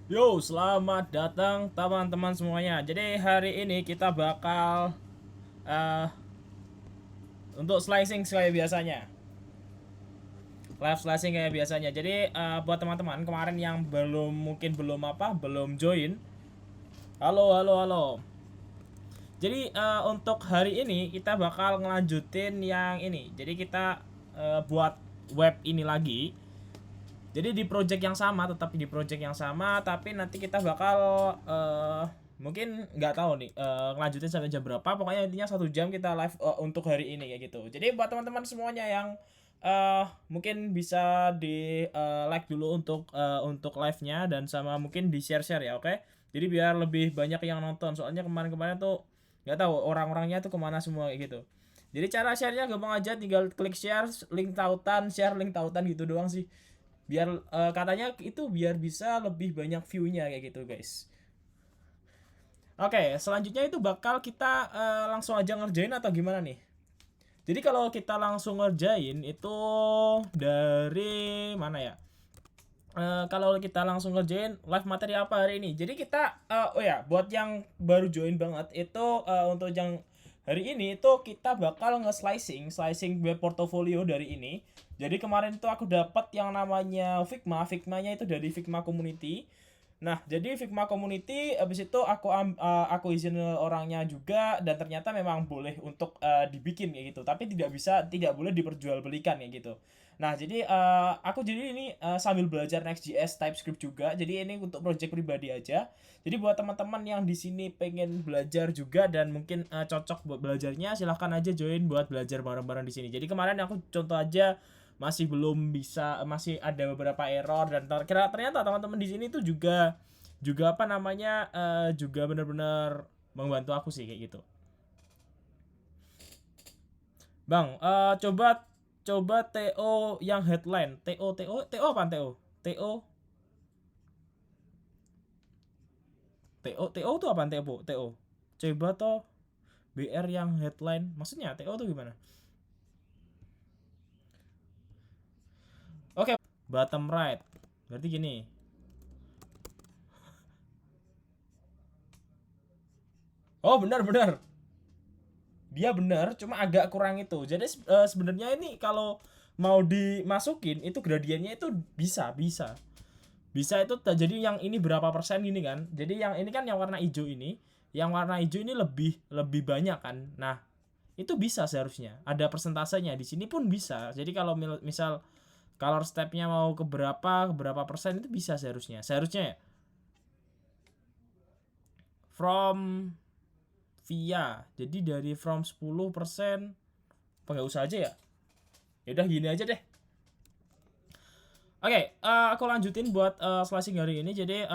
Yo, selamat datang teman-teman semuanya. Jadi hari ini kita bakal eh untuk slicing kayak biasanya. Live slicing kayak biasanya. Jadi buat teman-teman kemarin yang belum join. Halo, halo, halo. Jadi untuk hari ini kita bakal ngelanjutin yang ini. Jadi kita buat web ini lagi. Jadi di project yang sama, tetap di project yang sama, tapi nanti kita bakal mungkin nggak tahu nih ngelanjutin sampai jam berapa. Pokoknya intinya 1 jam kita live untuk hari ini kayak gitu. Jadi buat teman-teman semuanya yang mungkin bisa di like dulu untuk live-nya dan sama mungkin di share-share ya, oke? Jadi biar lebih banyak yang nonton. Soalnya kemarin-kemarin tuh nggak tahu orang-orangnya tuh kemana semua kayak gitu. Jadi cara share-nya gampang aja, tinggal klik share link tautan gitu doang sih, biar katanya itu biar bisa lebih banyak view-nya kayak gitu guys. Oke, selanjutnya itu bakal kita langsung aja ngerjain atau gimana nih? Jadi kalau kita langsung ngerjain itu dari mana ya? Kalau kita langsung ngerjain live materi apa hari ini? Jadi kita oh ya, buat yang baru join banget itu untuk yang hari ini itu kita bakal slicing web portfolio dari ini. Jadi kemarin itu aku dapat yang namanya Figma-nya itu dari Figma Community. Nah, jadi Figma Community habis itu aku izin orangnya juga dan ternyata memang boleh untuk dibikin kayak gitu, tapi tidak boleh diperjualbelikan kayak gitu. Nah, jadi aku jadi ini sambil belajar Next.js TypeScript juga. Jadi ini untuk project pribadi aja. Jadi buat teman-teman yang di sini pengen belajar juga dan mungkin cocok buat belajarnya, silahkan aja join buat belajar bareng-bareng di sini. Jadi kemarin aku contoh aja masih belum bisa, masih ada beberapa error dan ternyata teman-teman di sini tuh juga juga apa namanya juga benar-benar membantu aku sih kayak gitu. Bang, coba coba TO yang headline. TO apa TO? TO TO tuh apa TO? TO. Coba toh BR yang headline. Maksudnya TO tuh gimana? Oke, bottom right. Berarti gini. Oh, benar-benar. Dia benar, cuma agak kurang itu. Jadi sebenarnya ini kalau mau dimasukin itu gradiennya itu bisa itu jadi yang ini berapa persen gini kan. Jadi yang ini kan yang warna hijau ini, yang warna hijau ini lebih lebih banyak kan. Nah, itu bisa seharusnya ada persentasenya di sini pun bisa. Jadi kalau misal color stepnya mau ke berapa persen itu bisa seharusnya ya. From via, jadi dari from 10% apa nggak usah aja ya. Ya udah gini aja deh. Oke, aku lanjutin buat slicing hari ini. Jadi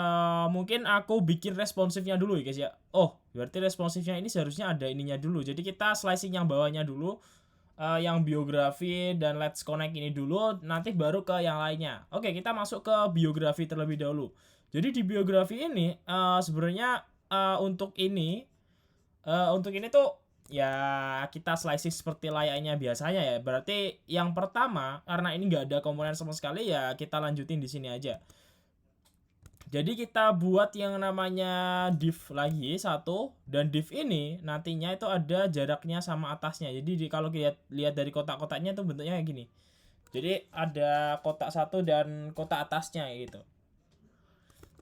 mungkin aku bikin responsifnya dulu ya guys ya. Oh, berarti responsifnya ini seharusnya ada ininya dulu. Jadi kita slicing yang bawahnya dulu, yang biografi dan let's connect ini dulu. Nanti baru ke yang lainnya. Oke, kita masuk ke biografi terlebih dahulu. Jadi di biografi ini sebenarnya untuk ini tuh ya kita slicing seperti layaknya biasanya ya. Berarti yang pertama karena ini nggak ada komponen sama sekali ya kita lanjutin di sini aja. Jadi kita buat yang namanya div lagi satu, dan div ini nantinya itu ada jaraknya sama atasnya. Jadi kalau lihat dari kotak-kotaknya tuh bentuknya kayak gini. Jadi ada kotak satu dan kotak atasnya gitu.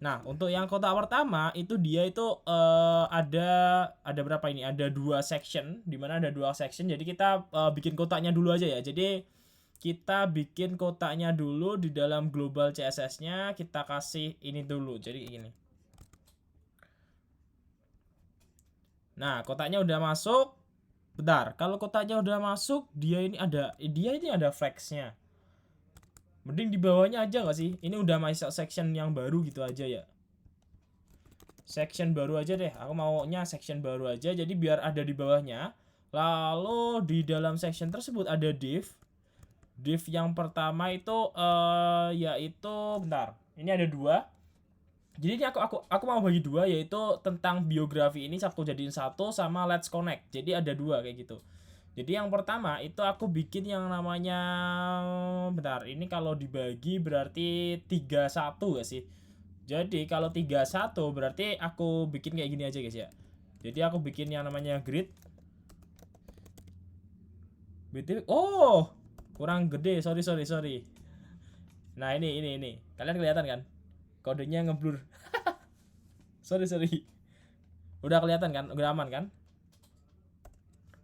Nah, untuk yang kotak pertama itu dia itu ada berapa ini? Ada dua section, di mana ada dua section. Jadi kita bikin kotaknya dulu aja ya. Jadi kita bikin kotaknya dulu di dalam global CSS-nya, kita kasih ini dulu. Jadi ini. Nah, kotaknya udah masuk. Bentar, kalau kotaknya udah masuk, dia ini ada flex-nya. Mending di bawahnya aja nggak sih? Ini udah masuk section yang baru gitu aja ya. Section baru aja deh, aku maunya section baru aja, jadi biar ada di bawahnya. Lalu di dalam section tersebut ada div yang pertama itu yaitu bentar, ini ada dua. Jadi ini aku mau bagi dua, yaitu tentang biografi ini aku jadiin satu, sama let's connect, jadi ada dua kayak gitu. Jadi yang pertama itu aku bikin yang namanya, bentar, ini kalau dibagi berarti 31 gak sih? Jadi kalau 31 berarti aku bikin kayak gini aja guys ya. Jadi aku bikin yang namanya grid. Oh, kurang gede, sorry. Nah ini, kalian kelihatan kan? Kodenya ngeblur. sorry. Udah kelihatan kan? Udah aman kan?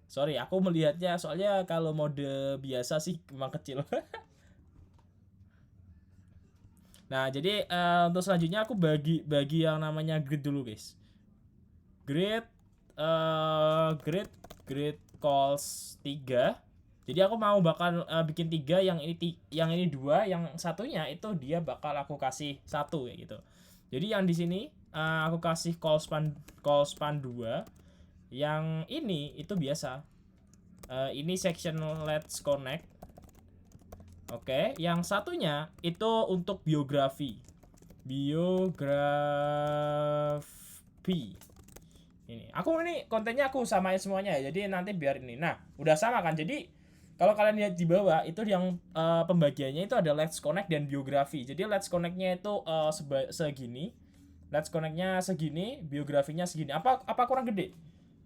Sorry, aku melihatnya soalnya kalau mode biasa sih memang kecil. Nah, jadi untuk selanjutnya aku bagi yang namanya grid dulu, guys. Grid grid calls 3. Jadi aku mau bakal bikin 3, yang ini 2, yang satunya itu dia bakal aku kasih 1 kayak gitu. Jadi yang di sini aku kasih call span 2. Yang ini itu biasa. Ini section let's connect. Oke, yang satunya itu untuk biografi. Ini kontennya aku samain semuanya ya. Jadi nanti biar ini. Nah, udah sama kan. Jadi kalau kalian lihat di bawah itu yang pembagiannya itu ada let's connect dan biografi. Jadi let's connect-nya itu segini. Let's connect-nya segini, biografinya segini. Apa kurang gede?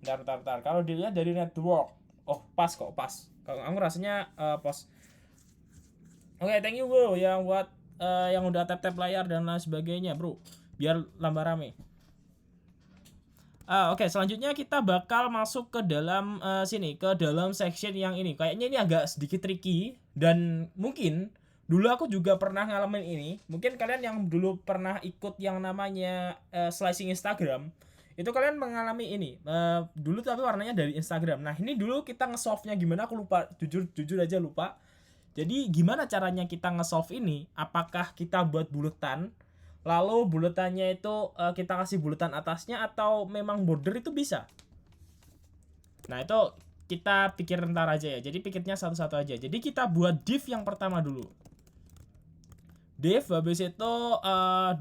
Bentar. Kalau dilihat dari network, oh pas kok, pas. Kalau aku rasanya pas. Oke, thank you bro yang buat yang udah tap layar dan lain sebagainya bro, biar tambah rame. Oke, selanjutnya kita bakal masuk ke dalam sini, ke dalam section yang ini. Kayaknya ini agak sedikit tricky dan mungkin dulu aku juga pernah ngalamin ini. Mungkin kalian yang dulu pernah ikut yang namanya slicing Instagram, itu kalian mengalami ini. Dulu tapi warnanya dari Instagram. Nah, ini dulu kita nge-solve-nya gimana aku lupa, jujur aja lupa. Jadi gimana caranya kita nge-solve ini? Apakah kita buat buletan, lalu buletannya itu kita kasih buletan atasnya, atau memang border itu bisa? Nah itu kita pikir ntar aja ya. Jadi pikirnya satu-satu aja. Jadi kita buat div yang pertama dulu. Div habis itu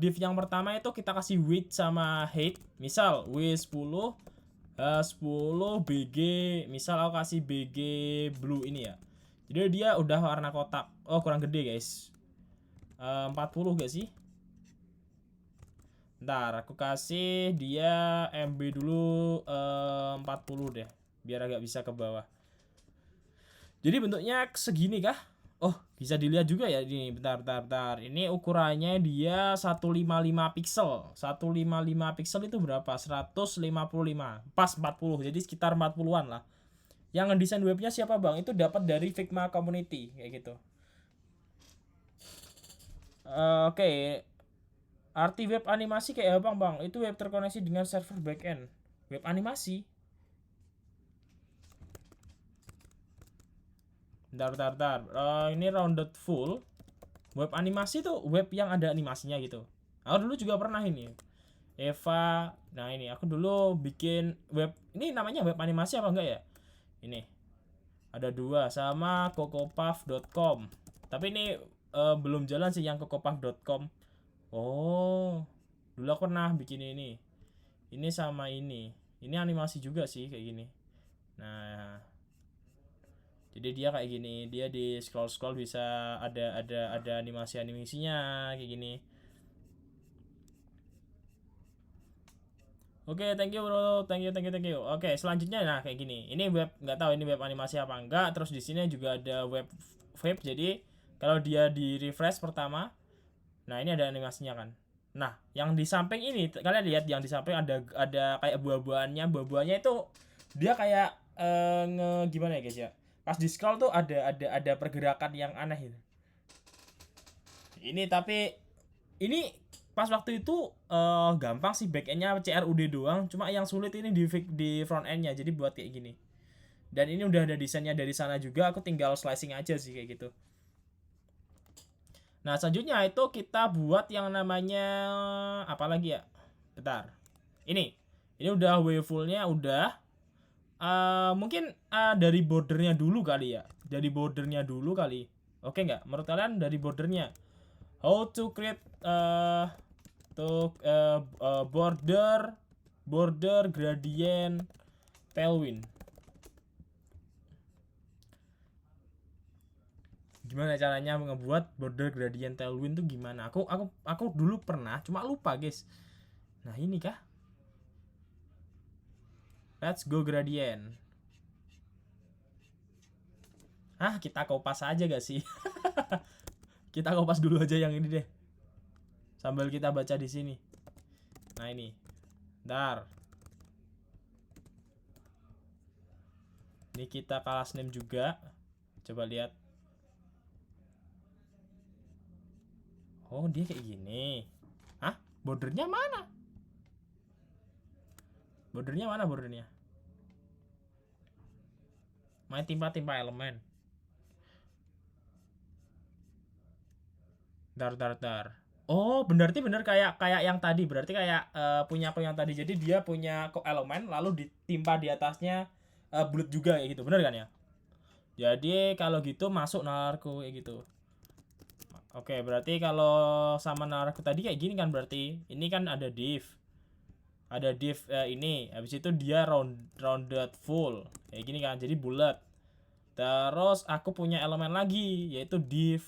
div yang pertama itu kita kasih width sama height. Misal width 10 10 BG, misal aku kasih BG blue ini ya. Jadi dia udah warna kotak. Oh kurang gede guys. 40 gak sih? Ntar aku kasih dia MB dulu 40 deh. Biar agak bisa ke bawah. Jadi bentuknya segini kah? Oh bisa dilihat juga ya ini. Bentar. Ini ukurannya dia 155 pixel. 155 pixel itu berapa? 155. Pas 40. Jadi sekitar 40-an lah. Yang ngedesain webnya siapa bang? Itu dapat dari Figma Community kayak gitu. Oke. Arti web animasi kayak apa bang? Itu web terkoneksi dengan server backend. Web animasi. Bentar. Ini rounded full. Web animasi tuh web yang ada animasinya gitu. Aku dulu juga pernah ini. Eva. Nah ini aku dulu bikin web. Ini namanya web animasi apa enggak ya? Ini ada 2 sama cocopuff.com. Tapi ini belum jalan sih yang cocopuff.com. Oh, dulu aku pernah bikin ini. Ini sama ini. Ini animasi juga sih kayak gini. Nah, jadi dia kayak gini. Dia di scroll bisa ada animasinya kayak gini. Oke, thank you bro, thank you. Oke, selanjutnya nah kayak gini. Ini web, nggak tahu ini web animasi apa enggak. Terus di sini juga ada web. Jadi kalau dia di refresh pertama, nah ini ada animasinya kan. Nah, yang di samping ini kalian lihat, yang di samping ada kayak buah-buahannya itu dia kayak gimana ya guys ya. Pas di scroll tuh ada pergerakan yang aneh gitu. Ini tapi ini pas waktu itu gampang sih, backendnya CRUD doang, cuma yang sulit ini di front endnya, jadi buat kayak gini. Dan ini udah ada desainnya dari sana juga, aku tinggal slicing aja sih kayak gitu. Nah selanjutnya itu kita buat yang namanya apa lagi ya? Bentar. Ini udah wavefulnya udah. Mungkin dari bordernya dulu kali ya. Oke nggak? Menurut kalian dari bordernya? How to create border gradient tailwind. Gimana caranya ngebuat border gradient tailwind tuh gimana? Aku dulu pernah, cuma lupa guys. Nah ini kah? Let's go gradient. Kita kopas aja gak sih? Kita kopas dulu aja yang ini deh. Sambil kita baca di sini. Nah ini. Bentar. Ini kita class name juga. Coba lihat. Oh, dia kayak gini. Bordernya mana? Bordernya? Main timpa-timpa elemen. Dar. Oh, berarti bener kayak yang tadi. Berarti kayak punya aku yang tadi. Jadi dia punya elemen lalu ditimpa di atasnya bulat juga kayak gitu. Bener kan ya? Jadi kalau gitu masuk nalarku kayak gitu. Oke, berarti kalau sama nalarku tadi kayak gini kan berarti. Ini kan ada div. Ada div ini. Habis itu dia rounded full. Kayak gini kan. Jadi bulat. Terus aku punya elemen lagi yaitu div.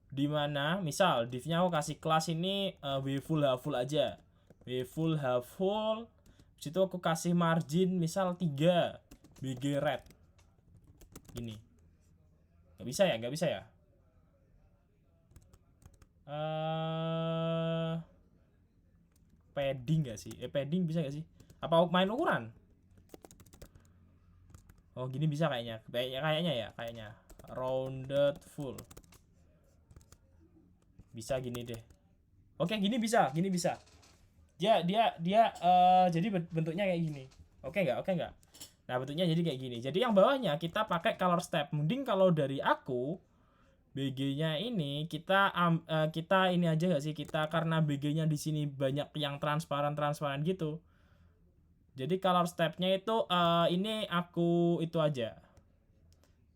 Dimana misal divnya aku kasih kelas ini w full half full aja. W full half full. Habis itu aku kasih margin misal 3 bg red. Gini. Gak bisa ya? Padding gak sih? Padding bisa gak sih? Apa main ukuran? Oh gini bisa kayaknya rounded full. Bisa gini deh. Oke gini bisa. Dia jadi bentuknya kayak gini. Oke nggak? Nah bentuknya jadi kayak gini. Jadi yang bawahnya kita pakai color step. Mending kalau dari aku BG-nya ini kita ini aja nggak sih, kita karena BG-nya di sini banyak yang transparan gitu. Jadi color step-nya itu ini aku itu aja.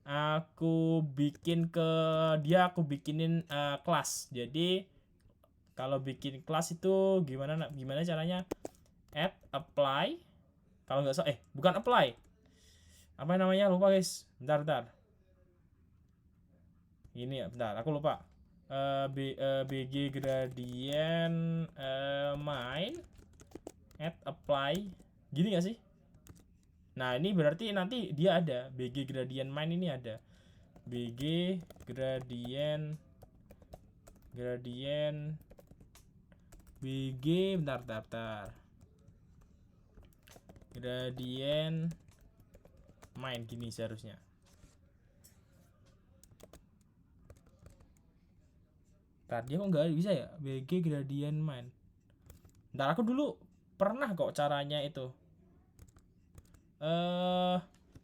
Aku bikin aku bikinin kelas. Jadi kalau bikin kelas itu gimana caranya? Add apply. Kalau nggak salah bukan apply. Apa namanya? Lupa guys. Bentar. Ini ya, bentar, aku lupa. BG gradient main add apply. Gini gak sih? Nah, ini berarti nanti dia ada BG gradient main ini ada. BG gradient BG bentar. Gradient main gini seharusnya. Dia kok nggak bisa ya BG gradient main. Ntar aku dulu pernah kok caranya itu.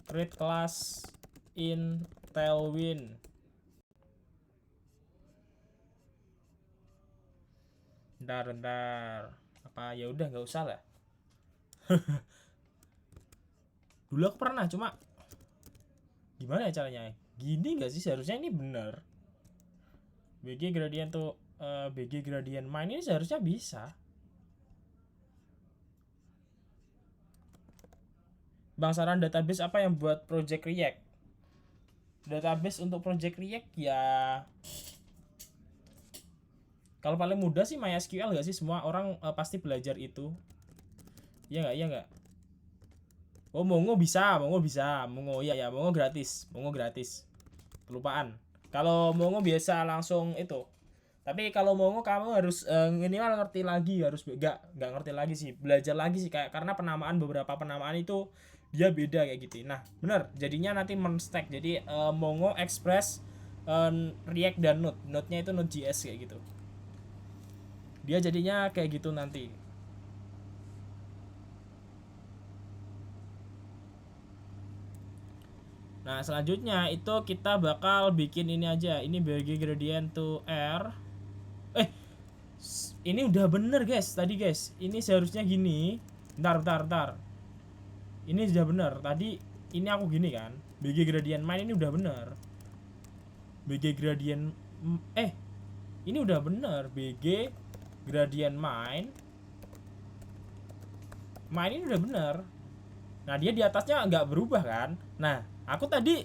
Create class in Tailwind. Bentar. Apa ya udah nggak usah lah. Dulu aku pernah, cuma gimana ya caranya? Gini nggak sih seharusnya ini bener. BG gradient tuh BG gradient main ini seharusnya bisa. Bang saran database apa yang buat project React? Database untuk project React ya kalau paling mudah sih MySQL gak sih? Semua orang pasti belajar itu. Iya nggak? Oh Mongo bisa. Mongo ya Mongo gratis. Kelupaan. Kalau Mongo biasa langsung itu. Tapi kalau Mongo kamu harus minimal ngerti lagi, harus nggak ngerti lagi sih, belajar lagi sih kayak karena beberapa penamaan itu dia beda kayak gitu. Nah, bener. Jadinya nanti men-stack. Jadi Mongo, Express, React dan Node. Node-nya itu Node.js kayak gitu. Dia jadinya kayak gitu nanti. Nah, selanjutnya itu kita bakal bikin ini aja. Ini BG gradient to R. Ini udah bener guys, tadi guys. Ini seharusnya gini. Bentar. Ini sudah bener. Tadi ini aku gini kan. BG gradient main ini udah bener. BG gradient ini udah bener. BG gradient main ini udah bener. Nah, dia di atasnya nggak berubah kan. Nah, aku tadi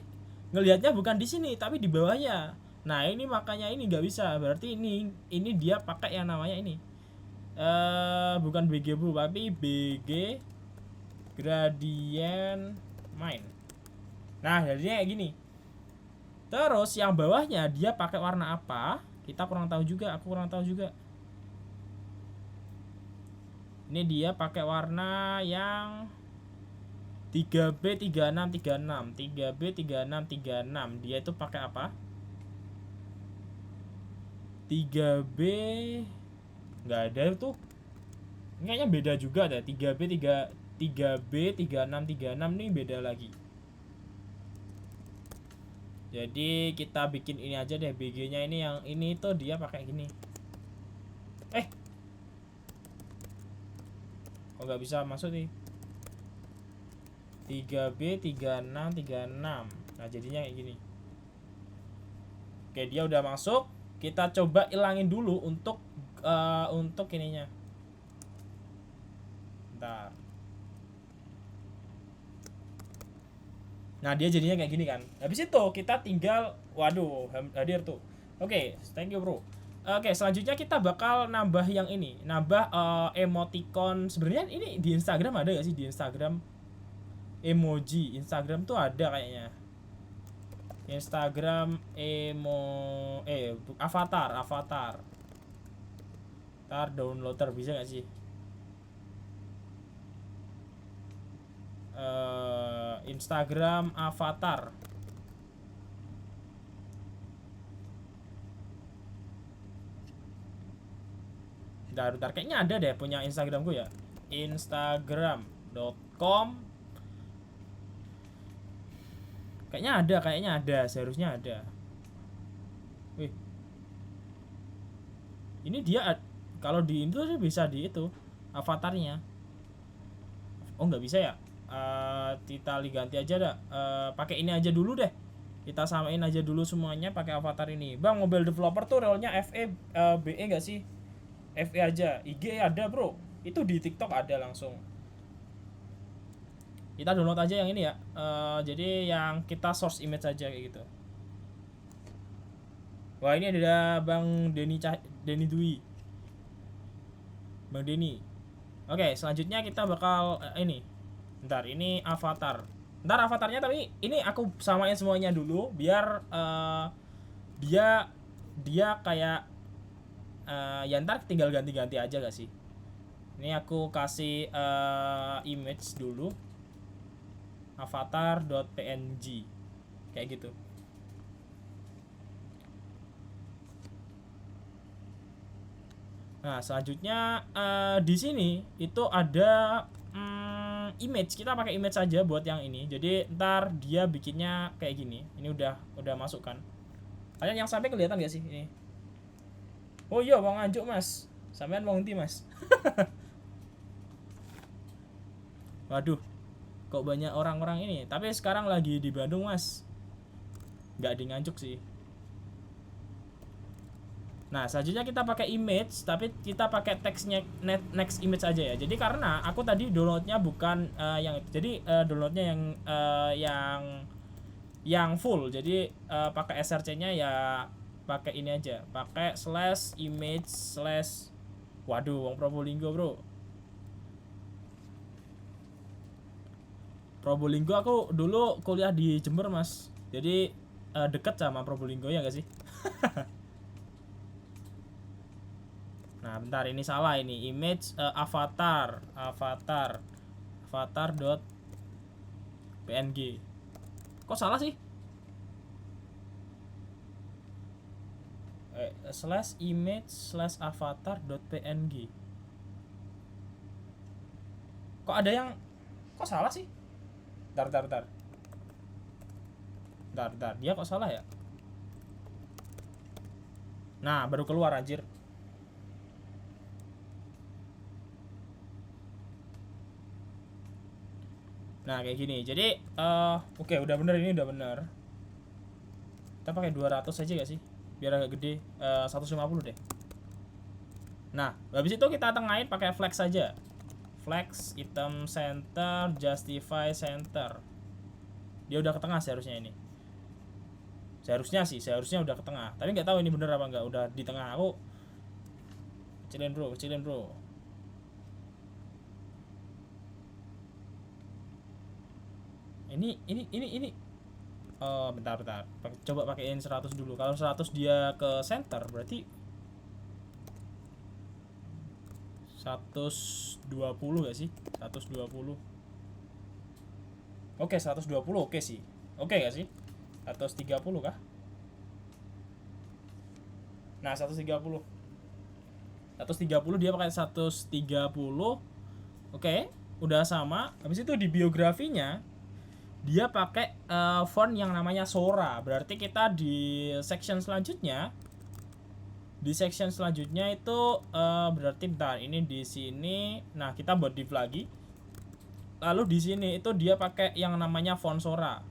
ngelihatnya bukan di sini tapi di bawahnya. Nah ini makanya ini nggak bisa, berarti ini dia pakai yang namanya ini bukan BG Blue tapi BG Gradient Mine. Nah jadinya kayak gini. Terus yang bawahnya dia pakai warna apa? Kita kurang tahu juga, aku kurang tahu juga. Ini dia pakai warna yang 3B3636. 3B3636. Dia itu pakai apa? 3B nggak ada tuh. Kayaknya beda juga ada. 3B3636 nih beda lagi. Jadi kita bikin ini aja deh, BG-nya ini, yang ini tuh dia pakai gini. Kok nggak bisa masuk nih? 3B3636. Nah jadinya kayak gini. Oke, dia udah masuk. Kita coba ilangin dulu untuk ininya. Bentar. Nah dia jadinya kayak gini kan. Habis itu kita tinggal, waduh hadir tuh. Oke, thank you bro. Oke, selanjutnya kita bakal nambah yang ini, nambah emoticon. Sebenarnya ini di Instagram ada gak sih? Di Instagram emoji Instagram tuh ada kayaknya. Instagram avatar. Ntar downloader bisa gak sih? Instagram avatar. Bentar, kayaknya ada deh punya Instagramku ya. Instagram.com. Kayaknya ada, seharusnya ada. Wih. Ini dia kalau di itu bisa di itu avatarnya. Oh nggak bisa ya? Kita ganti aja dah. Pakai ini aja dulu deh. Kita samain aja dulu semuanya pakai avatar ini. Bang, mobile developer tuh role-nya FE BE nggak sih? FE aja. IG ada bro. Itu di TikTok ada langsung. Kita download aja yang ini ya. Jadi yang kita source image aja kayak gitu. Wah ini ada Bang Denny Dwi. Bang Denny. Oke, selanjutnya kita bakal ini. Bentar, ini avatar. Ntar avatarnya tapi ini aku samain semuanya dulu biar dia kayak ya ntar tinggal ganti-ganti aja gak sih. Ini aku kasih image dulu, avatar.png kayak gitu. Nah selanjutnya di sini itu ada image. Kita pakai image saja buat yang ini. Jadi ntar dia bikinnya kayak gini. Ini udah masuk kan. Kalian yang sampai kelihatan gak sih ini? Oh iya Bang Anjuk mas. Sampean mau ngerti mas. Waduh, kok banyak orang-orang ini. Tapi sekarang lagi di Bandung mas. Nggak di Nganjuk sih. Nah selanjutnya kita pakai image, tapi kita pakai teksnya next image aja ya. Jadi karena aku tadi downloadnya bukan yang itu, jadi downloadnya yang full. Jadi pakai src-nya ya pakai ini aja, pakai /image/ waduh, wong Probolinggo bro. Probolinggo aku dulu kuliah di Jember mas, jadi deket sama Probolinggo ya gak sih? Nah bentar, ini salah, ini image avatar.png. Kok salah sih? /image/avatar.png. Kok ada yang kok salah sih? Bentar. Dia kok salah ya? Nah baru keluar anjir. Nah kayak gini. Jadi oke, udah bener, ini udah bener. Kita pakai 200 aja gak sih? Biar agak gede. 150 deh. Nah habis itu kita tengahin pakai flex saja. Flex, item center, justify center. Dia udah ke tengah seharusnya ini. Seharusnya udah ke tengah. Tapi nggak tahu ini bener apa nggak. Udah di tengah. Aku kecilin bro. Ini. Bentar. Coba pakein 100 dulu. Kalau 100 dia ke center berarti 120 gak sih? 120. Oke, 120 oke sih. Oke gak sih? 130 kah? Nah, 130. 130 dia pakai 130. Oke, udah sama. Habis itu di biografinya dia pakai font yang namanya Sora. Berarti kita di section selanjutnya itu berarti bentar, ini di sini. Nah, kita buat div lagi. Lalu di sini itu dia pakai yang namanya font Sora.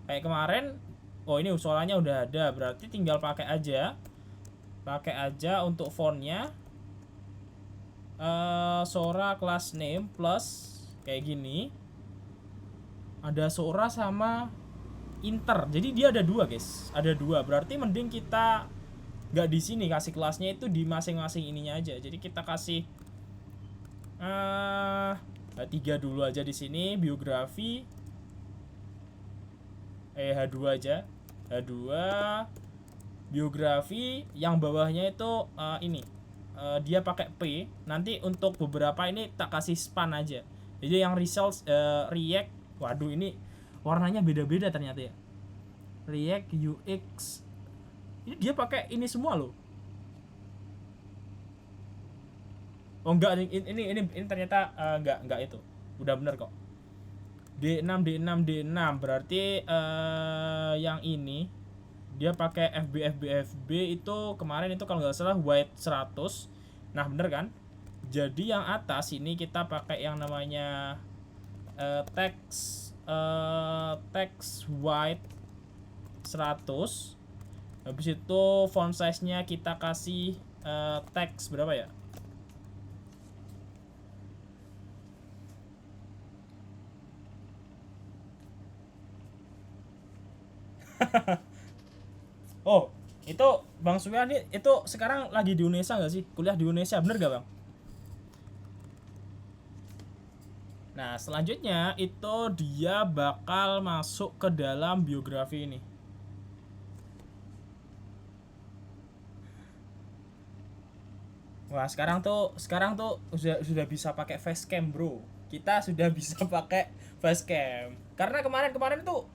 Kayak kemarin, oh ini Soranya udah ada, berarti tinggal pakai aja untuk fontnya. Sora class name plus kayak gini. Ada Sora sama Inter. Jadi dia ada dua, guys. Ada dua. Berarti mending kita nggak di sini kasih kelasnya, itu di masing-masing ininya aja. Jadi kita kasih 3 dulu aja di sini, biografi. H2 aja. H2 biografi, yang bawahnya itu ini. Dia pakai P. Nanti untuk beberapa ini tak kasih span aja. Jadi yang results React, waduh ini warnanya beda-beda ternyata ya. React UX. Ini dia pakai ini semua loh. Oh enggak, ini ternyata enggak itu. Udah bener kok. D6 berarti yang ini dia pakai FB itu kemarin itu kalau nggak salah white 100. Nah, bener kan? Jadi yang atas ini kita pakai yang namanya text white 100. Habis itu font size-nya kita kasih text berapa ya? Oh, itu Bang Suyan itu sekarang lagi di Unesa nggak sih? Kuliah di Unesa, bener gak Bang? Nah, selanjutnya itu dia bakal masuk ke dalam biografi ini. Wah, sekarang tuh sudah bisa pakai facecam, bro. Kita sudah bisa pakai facecam. Karena kemarin itu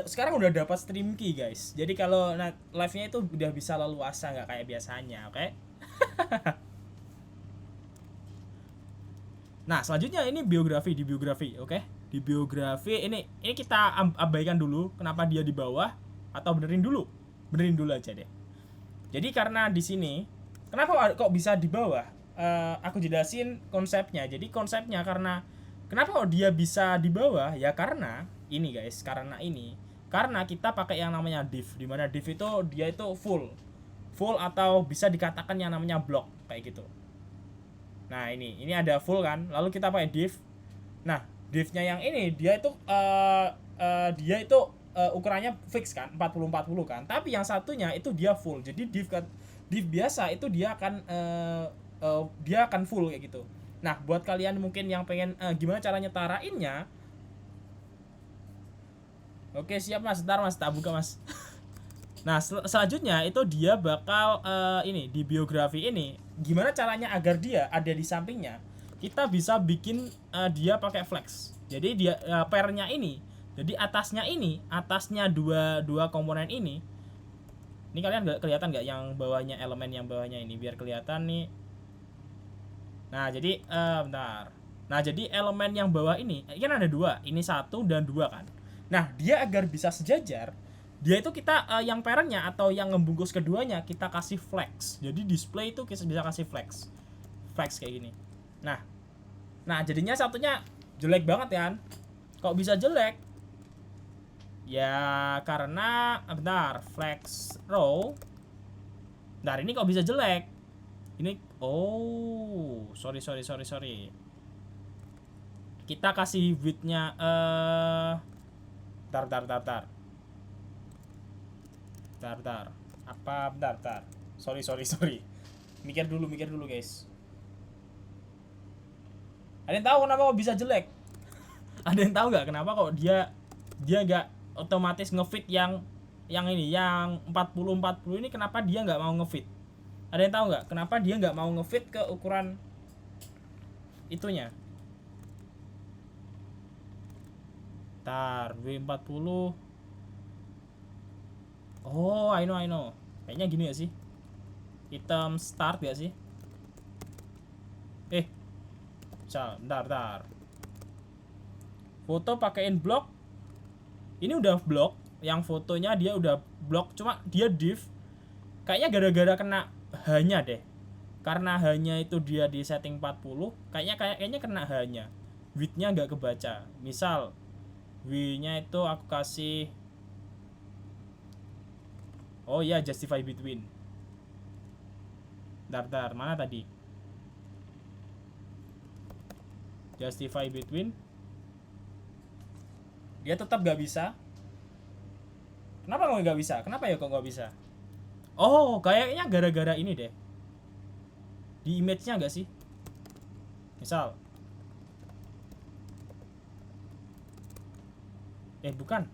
sekarang udah dapat stream key, guys. Jadi kalau live-nya itu udah bisa leluasa, nggak kayak biasanya, oke? Nah, selanjutnya ini biografi, oke? Di biografi ini kita abaikan dulu kenapa dia di bawah, atau benerin dulu aja deh. Jadi karena di sini kenapa kok bisa di bawah? Aku jelasin konsepnya. Jadi konsepnya karena kenapa kok dia bisa di bawah? Ya karena ini, guys. Karena kita pakai yang namanya div, dimana div itu dia itu full atau bisa dikatakan yang namanya block kayak gitu. Nah, ini ada full kan, lalu kita pakai div. Nah, divnya yang ini dia itu ukurannya fix kan, 40-40 kan. Tapi yang satunya itu dia full. Jadi div biasa itu dia akan full kayak gitu. Nah, buat kalian mungkin yang pengen gimana cara nyetarainnya. Oke, siap Mas. Ntar Mas tak buka Mas. Nah, selanjutnya itu dia bakal ini di biografi ini gimana caranya agar dia ada di sampingnya. Kita bisa bikin dia pakai flex. Jadi dia pairnya ini. Jadi atasnya dua komponen ini. Ini kalian nggak kelihatan nggak yang bawahnya, elemen yang bawahnya ini, biar kelihatan nih. Nah, jadi bentar. Nah, jadi elemen yang bawah ini kan ada dua, ini 1 dan 2 kan. Nah, dia agar bisa sejajar, dia itu kita yang parentnya atau yang membungkus keduanya kita kasih flex. Jadi display itu kita bisa kasih flex kayak gini. Nah jadinya satunya jelek banget kan. Kok bisa jelek? Ya karena bentar, flex row. Bentar, ini kok bisa jelek? Ini sorry. Kita kasih width-nya bentar. Bentar. Apa? Bentar. Sorry. Mikir dulu guys. Ada yang tahu kenapa kok bisa jelek? Ada yang tahu nggak kenapa kok dia nggak otomatis ngefit yang ini, yang 40 ini kenapa dia nggak mau ngefit? Ada yang tahu nggak kenapa dia nggak mau ngefit ke ukuran itunya? Tar W40. Oh, I know. Kayaknya gini ya sih. Item start ya sih? Bentar. Foto pakein blok. Ini udah blok, yang fotonya dia udah blok, cuma dia div. Kayaknya gara-gara kena hanya deh. Karena hanya itu dia di setting 40, kayaknya kena hanya. Width-nya nggak kebaca. Misal W-nya itu aku kasih, oh iya, justify between. Bentar, mana tadi? Justify between. Dia tetap gak bisa. Kenapa kok gak bisa? Kenapa ya kok gak bisa? Oh, kayaknya gara-gara ini deh. Di image-nya gak sih? Misal. Bukan.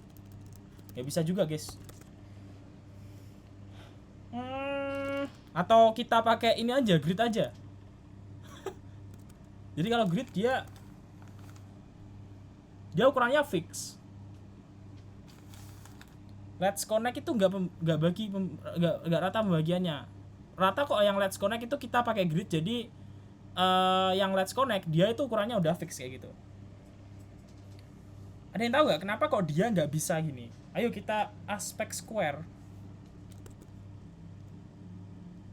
Gak bisa juga, guys. Atau kita pakai ini aja, grid aja. Jadi kalau grid dia ukurannya fix. Let's Connect itu nggak rata pembagiannya. Rata kok yang Let's Connect itu kita pakai grid, jadi yang Let's Connect dia itu ukurannya udah fix kayak gitu. Ada yang tahu nggak kenapa kok dia nggak bisa gini? Ayo kita aspek square.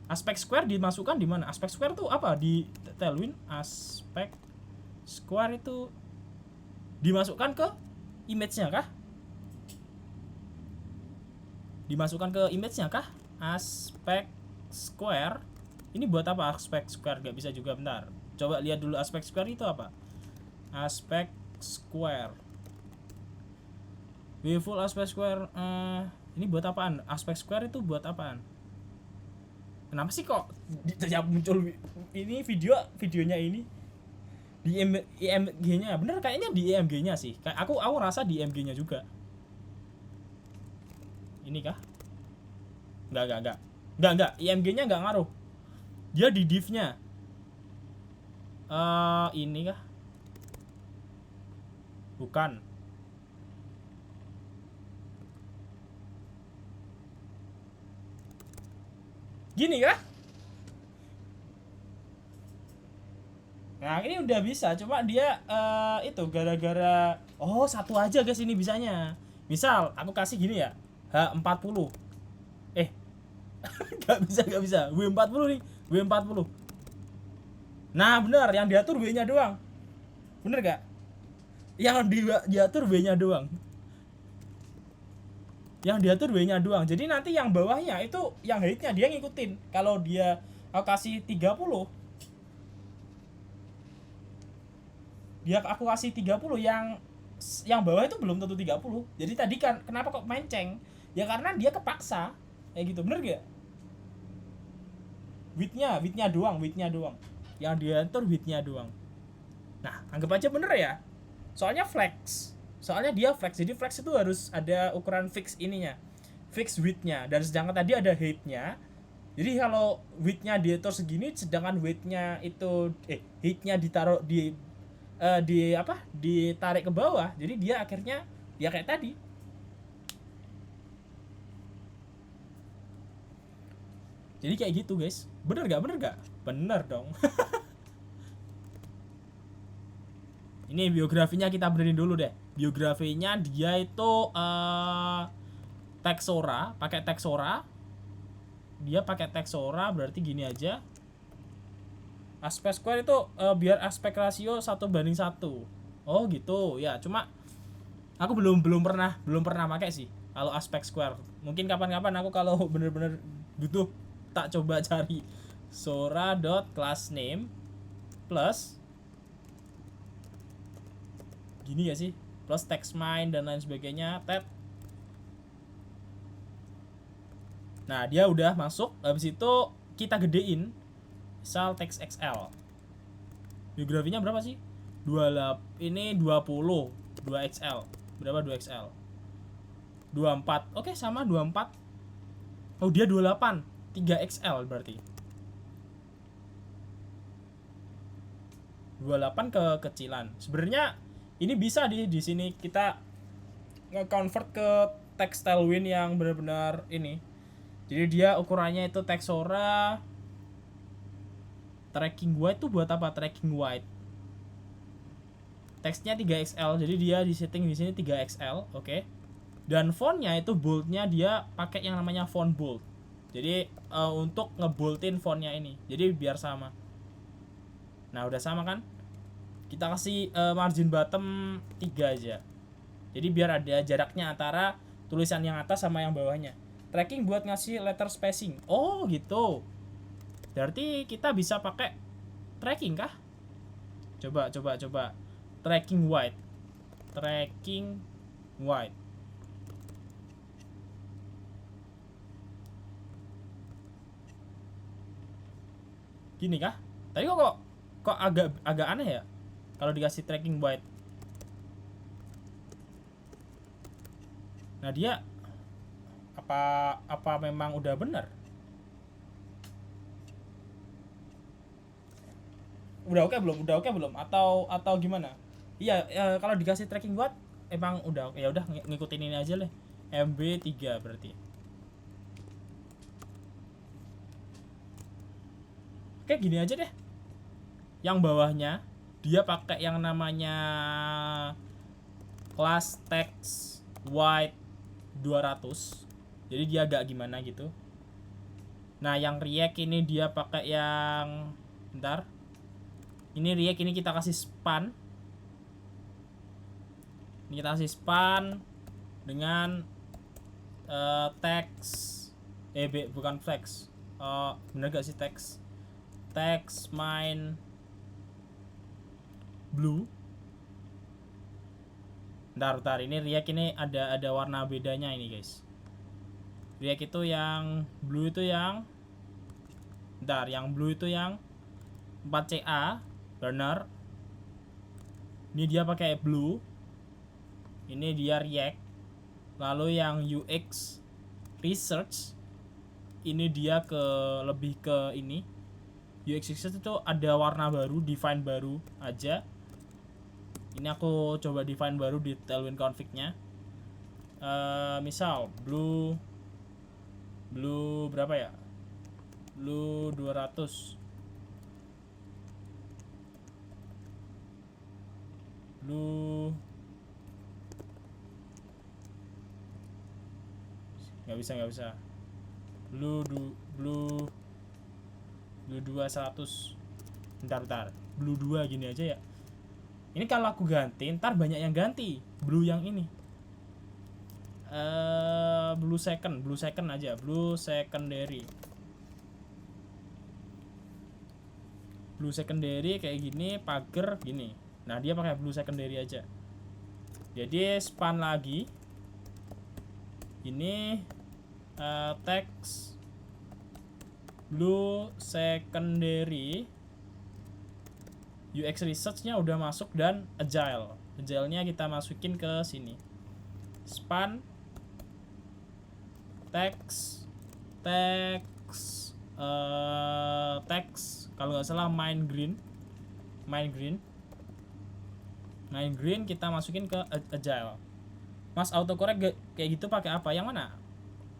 Aspek square dimasukkan di mana? Aspek square tuh apa? Di Tailwind aspek square itu dimasukkan ke image-nya kah? Dimasukkan ke image-nya kah? Aspek square. Ini buat apa aspek square? Gak bisa juga, bentar. Coba lihat dulu aspek square itu apa? Aspek square. Full aspek square. Ini buat apaan? Aspek square itu buat apaan? Kenapa sih kok tidak muncul ini videonya ini di IMG-nya? Bener kayaknya di IMG-nya sih. Kayak aku rasa di IMG-nya juga. Ini kah? Enggak. IMG-nya enggak ngaruh. Dia di div-nya. Ini kah? Bukan. Gini kah? Nah, ini udah bisa, cuma dia itu gara-gara satu aja guys ini bisanya. Misal aku kasih gini ya. H40. Gak bisa. W40 nih, W40. Nah, benar, yang diatur W-nya doang. Bener gak? Yang diatur W-nya doang. Jadi nanti yang bawahnya itu yang height-nya dia ngikutin. Kalau dia aku kasih 30, aku kasih 30, yang bawah itu belum tentu 30. Jadi tadi kan kenapa kok menceng? Ya karena dia kepaksa. Kayak gitu, bener gak? Width-nya doang. Yang diatur width-nya doang. Nah, anggap aja bener ya. Soalnya dia flex. Jadi flex itu harus ada ukuran fix ininya. Fix width-nya. Dan sedangkan tadi ada height-nya. Jadi kalau width-nya diatur segini, sedangkan weight-nya itu height-nya ditaruh ditarik ke bawah. Jadi dia akhirnya ya kayak tadi. Jadi kayak gitu, guys. Bener gak? Bener dong. Ini biografinya kita benerin dulu deh. Biografinya dia itu Texora, pakai Texora. Dia pakai Texora, berarti gini aja. Aspek square itu biar aspek rasio 1:1. Oh gitu. Ya, cuma aku belum pernah pakai sih kalau aspek square. Mungkin kapan-kapan aku kalau bener-bener butuh tak coba cari sora.classname plus gini ya sih, plus text mine dan lain sebagainya, tab Nah, dia udah masuk. Habis itu kita gedein. Misal teks XL. Biografinya berapa sih? 28 ini 20 2XL. Berapa 2XL? 24. Oke, sama 24. Oh, dia 28. 3XL berarti. 28 kekecilan. Sebenarnya ini bisa di sini kita nge-convert ke teks Tailwind yang benar-benar ini. Jadi dia ukurannya itu Texora tracking white tuh buat apa? Tracking white. Teksnya 3XL. Jadi dia di setting di sini 3XL, oke. Dan fontnya itu boldnya dia pakai yang namanya font bold. Jadi untuk ngeboldin fontnya ini. Jadi biar sama. Nah, udah sama kan? Kita kasih margin bottom 3 aja. Jadi biar ada jaraknya antara tulisan yang atas sama yang bawahnya. Tracking buat ngasih letter spacing. Oh, gitu. Berarti kita bisa pakai tracking kah? Coba. Tracking white. Gini kah? Tadi kok agak aneh ya kalau dikasih tracking white. Nah, dia apa memang udah benar? Udah oke belum atau gimana? Iya, kalau dikasih tracking white emang udah oke. Ya udah ngikutin ini aja lah. MB3 berarti. Oke, gini aja deh. Yang bawahnya dia pakai yang namanya class text white 200. Jadi dia agak gimana gitu. Nah, yang React ini dia pakai yang bentar. Ini React ini kita kasih span. Ini kita kasih span dengan teks bukan flex. Bener gak sih teks? Teks main blue. Bentar, ini React ini ada warna bedanya ini, guys. React itu yang blue itu yang yang blue itu yang 4CA burner. Ini dia pakai blue. Ini dia React. Lalu yang UX research ini dia lebih ke ini. UX research itu ada warna baru, define baru aja. Ini aku coba define baru di Tailwind config-nya. Misal blue berapa ya? Blue 200. Blue nggak bisa. Blue 200. Bentar. Blue 2 gini aja ya. Ini kalau aku ganti, ntar banyak yang ganti. Blue yang ini. Blue second aja. Blue secondary. Blue secondary kayak gini, pagar gini. Nah, dia pakai blue secondary aja. Jadi span lagi. Ini teks blue secondary. UX research-nya udah masuk dan agile-nya kita masukin ke sini. Span teks kalau nggak salah main green kita masukin ke agile. Mas autocorrect kayak gitu pakai apa? Yang mana?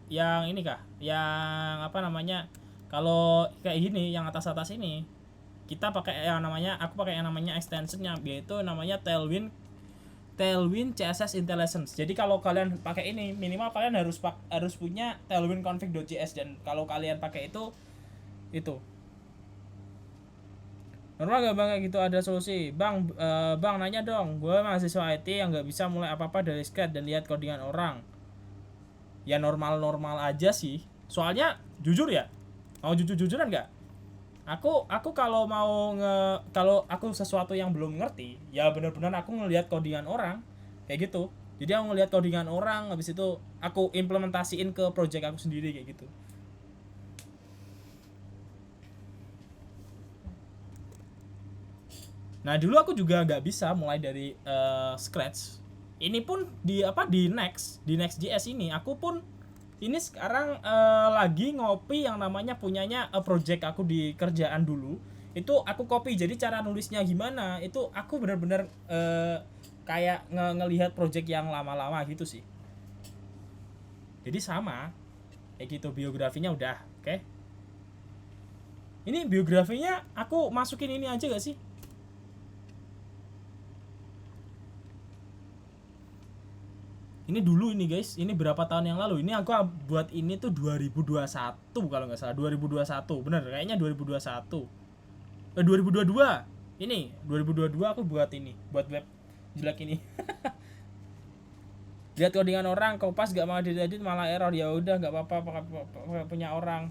Yang ini kah? Yang apa namanya? Kalau kayak gini yang atas ini kita pakai yang namanya, aku pakai yang namanya extensionnya, yaitu namanya Tailwind CSS Intelligence. Jadi kalau kalian pakai ini, minimal kalian harus punya Tailwind config.js, dan kalau kalian pakai itu normal gak bang kayak gitu? Ada solusi bang? Bang nanya dong, gue mahasiswa IT yang nggak bisa mulai apa-apa dari scratch dan lihat codingan orang. Ya normal aja sih, soalnya jujur ya, mau jujuran nggak? Aku kalau kalau aku sesuatu yang belum ngerti, ya benar-benar aku ngelihat codingan orang kayak gitu. Jadi aku ngelihat codingan orang, habis itu aku implementasiin ke project aku sendiri kayak gitu. Nah dulu aku juga nggak bisa mulai dari scratch. Ini pun di Next.js ini aku pun ini sekarang lagi ngopi yang namanya punyanya project aku di kerjaan dulu. Itu aku copy, jadi cara nulisnya gimana itu aku benar-benar kayak ngelihat project yang lama-lama gitu sih. Jadi sama kayak gitu, biografinya udah oke. Okay. Ini biografinya aku masukin ini aja gak sih? Ini dulu ini guys, ini berapa tahun yang lalu? Ini aku buat ini tuh 2021 kalau nggak salah, 2021 bener kayaknya 2021. 2022 ini 2022 aku buat ini, buat web jelek ini. Lihat codingan orang, kopas gak mau diedit malah error, ya udah nggak apa-apa punya orang.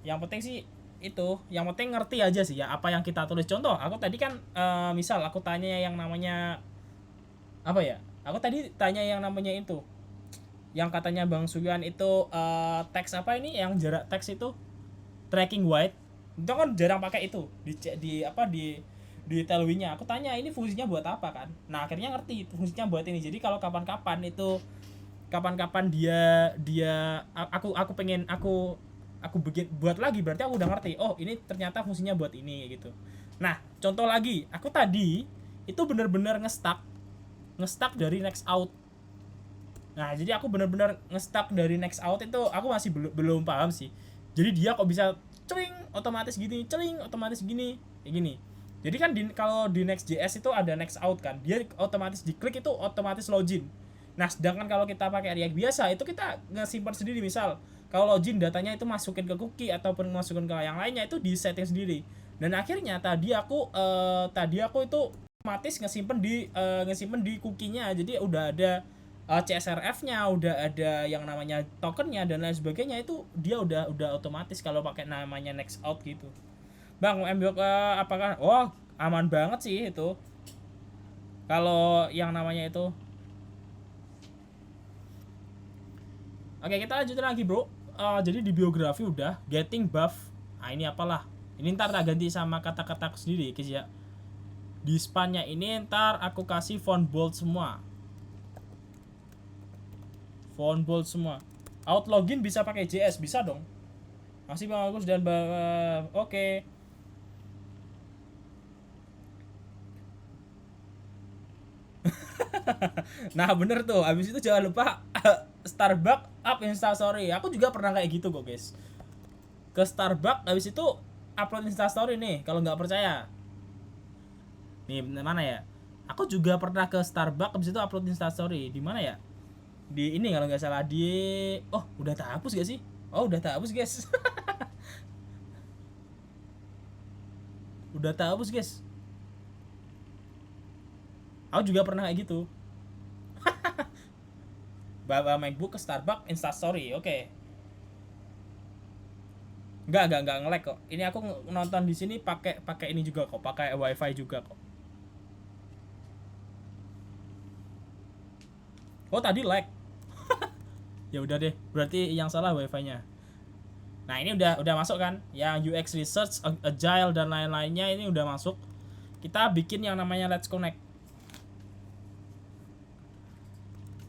Yang penting sih itu, yang penting ngerti aja sih ya apa yang kita tulis. Contoh, aku tadi kan misal aku tanya yang namanya apa ya? Aku tadi tanya yang namanya itu, yang katanya Bang Suyan itu teks apa ini, yang jarak teks itu tracking white, itu kan jarang pakai itu di Tailwind-nya. Aku tanya ini fungsinya buat apa kan, nah akhirnya ngerti fungsinya buat ini. Jadi kalau kapan-kapan dia aku pengen aku bikin buat lagi, berarti aku udah ngerti, oh ini ternyata fungsinya buat ini gitu. Nah contoh lagi, aku tadi itu bener-bener ngestak dari next out. Nah jadi aku bener-bener ngestak dari next out itu aku masih belum paham sih. Jadi dia kok bisa celing otomatis gini kayak gini. Jadi kan kalau di Next.js itu ada next out kan, dia otomatis diklik itu otomatis login. Nah sedangkan kalau kita pakai React biasa itu kita ngesimpan sendiri. Misal kalau login datanya itu masukin ke cookie ataupun masukin ke yang lainnya itu di setting sendiri. Dan akhirnya tadi aku itu otomatis ngesimpen di cookie-nya. Jadi udah ada CSRF-nya, udah ada yang namanya tokennya dan lain sebagainya. Itu dia udah otomatis kalau pakai namanya next out gitu. Bang, MBOK apakah? Oh, aman banget sih itu. Kalau yang namanya itu. Oke, kita lanjutin lagi, Bro. Jadi di biografi udah getting buff. Nah, ini apalah. Ini ntar tak ganti sama kata-kata sendiri, guys ya. Di span-nya ini ntar aku kasih font bold semua. Font bold semua. Out login bisa pakai JS, bisa dong. Masih bagus dan oke. Nah bener tuh, abis itu jangan lupa Starbucks up instastory. Aku juga pernah kayak gitu kok guys. Ke Starbucks abis itu upload instastory nih kalau nggak percaya. Nih mana ya? Aku juga pernah ke Starbucks abis itu upload instastory. Di mana ya? Di ini kalau nggak salah di, oh udah terhapus gak sih? Oh udah terhapus guys. Udah terhapus guys. Aku juga pernah kayak gitu. Bawa MacBook ke Starbucks instastory, oke. Enggak nge-lag kok. Ini aku nonton di sini pakai ini juga kok, pakai WiFi juga kok. Oh tadi lag. Ya udah deh, berarti yang salah WiFi-nya. Nah ini udah masuk kan, yang UX Research, Agile dan lain-lainnya ini udah masuk. Kita bikin yang namanya Let's Connect.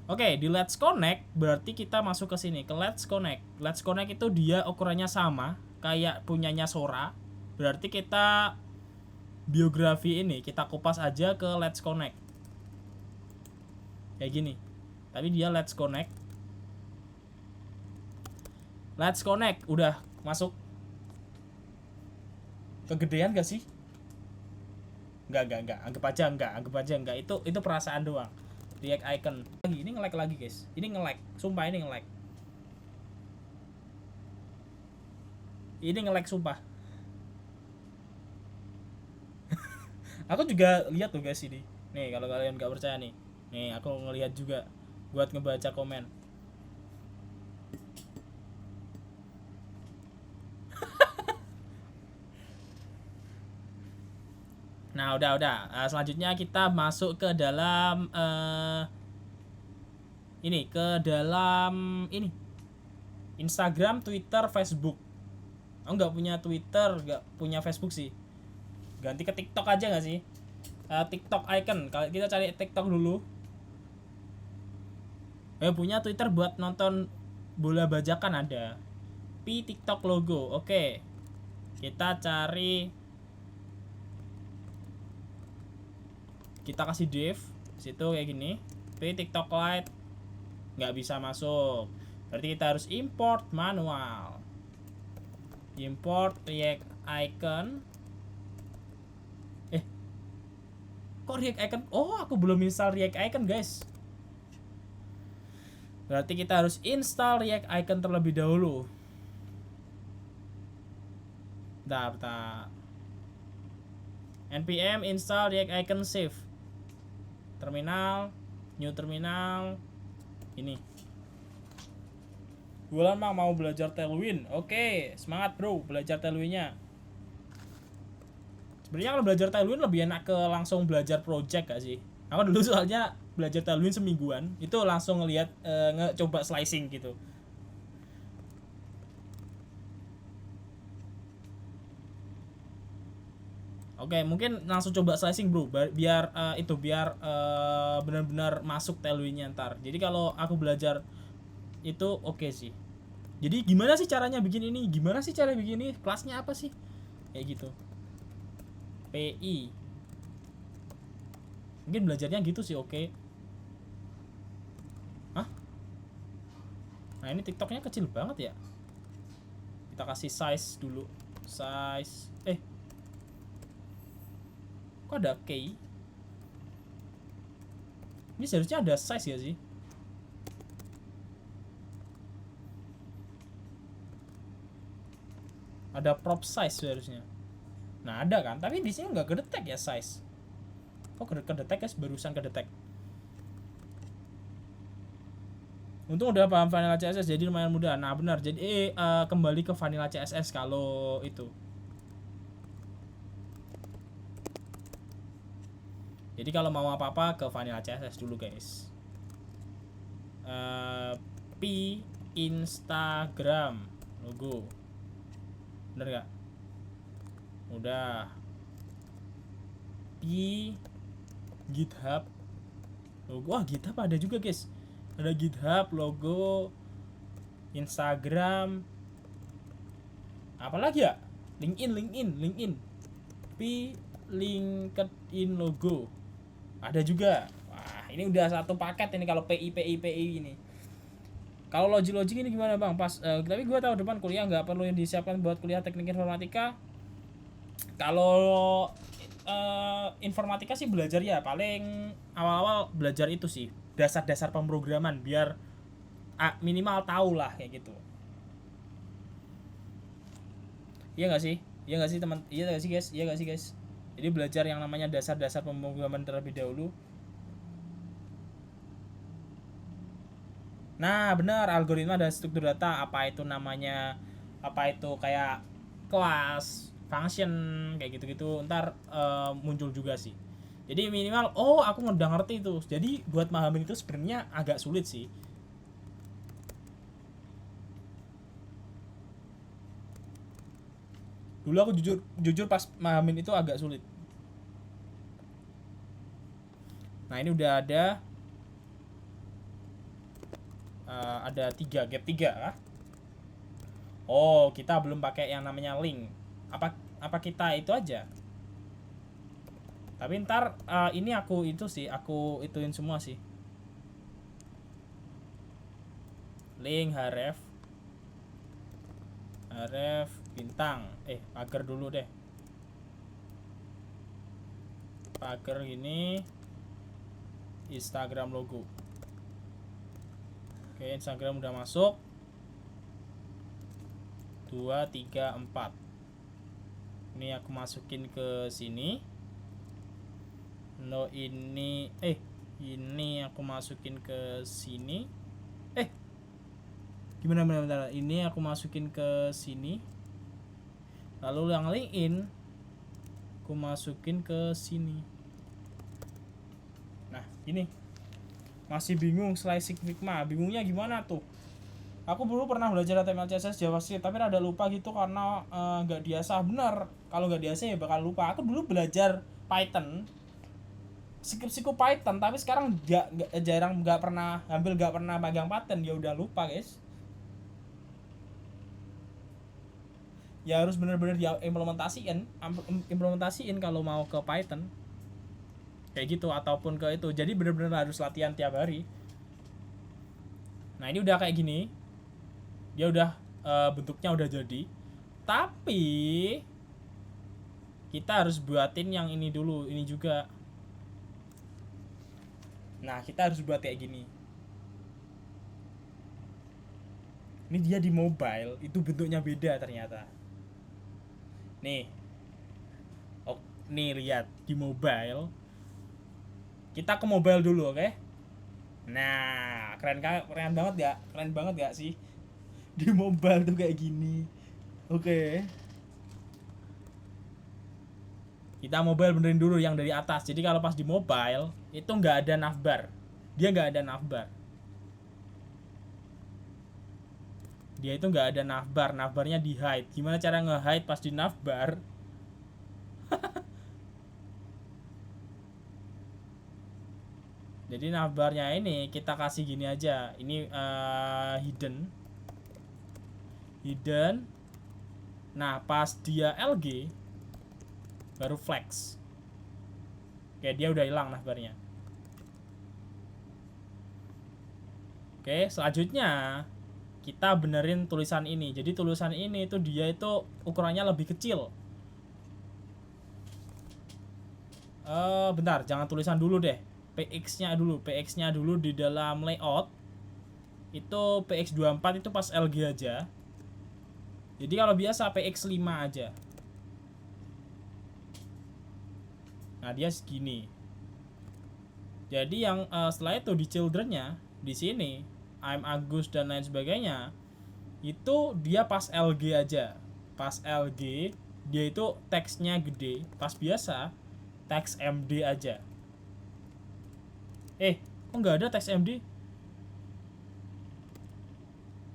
Oke, di Let's Connect berarti kita masuk ke sini, ke Let's Connect. Let's Connect itu dia ukurannya sama kayak punyanya Sora. Berarti kita biografi ini kita kupas aja ke Let's Connect. Kayak gini. Tapi dia Let's Connect. Let's Connect udah masuk. Kegedean gak sih? Enggak. Anggap aja enggak. Itu perasaan doang. React icon. Ini nge-lag lagi, guys. Ini nge-lag. Sumpah ini nge-lag. Ini nge-lag sumpah. Aku juga lihat tuh guys ini. Nih, kalau kalian nggak percaya nih. Nih, aku ngelihat juga buat ngebaca komen. Nah, udah. Selanjutnya kita masuk ke dalam ini Instagram, Twitter, Facebook. Aku nggak punya Twitter, nggak punya Facebook sih. Ganti ke TikTok aja nggak sih? TikTok icon. Kalau kita cari TikTok dulu. Punya Twitter buat nonton bola bajakan ada. P TikTok logo. Oke. Kita cari, kita kasih div situ kayak gini. P TikTok Lite nggak bisa masuk. Berarti kita harus import manual. Import React icon. Kok React icon? Oh, aku belum install React icon, guys. Berarti kita harus install React icon terlebih dahulu. Bentar. npm install React icon save. Terminal, new terminal. Ini. Bulan mau belajar Tailwind. Oke, semangat bro belajar Tailwind-nya. Sebenarnya kalau belajar Tailwind lebih enak ke langsung belajar project gak sih? Aku dulu soalnya belajar Tailwind semingguan, itu langsung ngelihat coba slicing gitu. Oke, mungkin langsung coba slicing bro, biar benar-benar masuk Tailwind-nya ntar. Jadi kalau aku belajar itu oke sih. Jadi gimana sih caranya bikin ini? Gimana sih cara bikin ini? Kelasnya apa sih? Kayak gitu. PI. Mungkin belajarnya gitu sih oke. Hah? Nah ini TikToknya kecil banget ya. Kita kasih size dulu. Size. Kok ada key? Ini seharusnya ada size ya sih? Ada prop size seharusnya. Nah ada kan? Tapi di sini nggak kedetek ya size. Kok kedetek guys? Barusan kedetek. Untung udah paham Vanilla CSS jadi lumayan mudah. Nah benar. Jadi kembali ke Vanilla CSS kalau itu. Jadi kalau mau apa-apa ke Vanilla CSS dulu guys. P Instagram logo. Bener gak? Udah. P GitHub logo. Wah GitHub ada juga guys. Ada GitHub logo, Instagram, apalagi ya? LinkedIn. P LinkedIn logo. Ada juga. Wah, ini udah satu paket ini kalau PI ini. Kalau logic ini gimana bang? Pas tapi gue tahu depan kuliah nggak perlu yang disiapkan buat kuliah teknik informatika. Kalau informatika sih belajar ya paling awal-awal belajar itu sih dasar-dasar pemrograman biar minimal tahu lah kayak gitu. Iya nggak sih teman? Iya nggak sih guys? Jadi belajar yang namanya dasar-dasar pemrograman terlebih dahulu. Nah benar, algoritma dan struktur data, apa itu namanya, apa itu kayak kelas, function kayak gitu-gitu ntar muncul juga sih. Jadi minimal aku udah ngerti itu. Jadi buat mahamin itu sebenarnya agak sulit sih. Dulu aku jujur pas mahamin itu agak sulit. Nah ini udah ada 3 gap 3 kah? Oh kita belum pakai yang namanya link. Apa kita itu aja? Tapi ntar ini aku ituin semua sih. Link href bintang. Pagar dulu deh. Pagar ini Instagram logo. Oke, Instagram udah masuk. 2, 3, 4. Ini aku masukin ke sini. No ini aku masukin ke sini. Gimana bentar. Ini aku masukin ke sini. Lalu yang LinkedIn aku masukin ke sini. Nah, ini masih bingung slicing Figma. Bingungnya gimana tuh? Aku dulu pernah belajar HTML CSS JavaScript tapi rada lupa gitu karena nggak biasa. Bener, kalau nggak biasa ya bakal lupa. Aku dulu belajar Python skripsiku Python, tapi sekarang hampir nggak pernah pegang paten, dia udah lupa guys. Ya harus bener-bener dia implementasiin kalau mau ke Python kayak gitu, ataupun ke itu. Jadi bener-bener harus latihan tiap hari. Nah ini udah kayak gini, dia udah bentuknya udah jadi, tapi kita harus buatin yang ini dulu, ini juga. Nah kita harus buat kayak gini. Ini dia di mobile itu bentuknya beda ternyata. Nih, oh, nih lihat di mobile. Kita ke mobile dulu, oke? Nah, keren banget gak? Keren banget gak sih? Di mobile tuh kayak gini. Oke. Kita mobile benerin dulu yang dari atas. Jadi kalau pas di mobile itu nggak ada navbar. Dia nggak ada navbar. Dia itu nggak ada navbar. Navbarnya di hide. Gimana cara nge-hide pas di navbar? Jadi navbarnya ini kita kasih gini aja. Ini hidden. Nah pas dia LG baru flex. Oke, dia udah hilang navbarnya. Oke, selanjutnya kita benerin tulisan ini. Jadi tulisan ini itu dia itu ukurannya lebih kecil. Bentar, jangan tulisan dulu deh. PX-nya dulu di dalam layout. Itu PX24 itu pas LG aja. Jadi kalau biasa PX5 aja. Nah, dia segini. Jadi yang setelah itu di children-nya di sini I'm Agus dan lain sebagainya itu dia pas LG aja. Pas LG dia itu teksnya gede. Pas biasa teks MD aja. Kok nggak ada teks MD?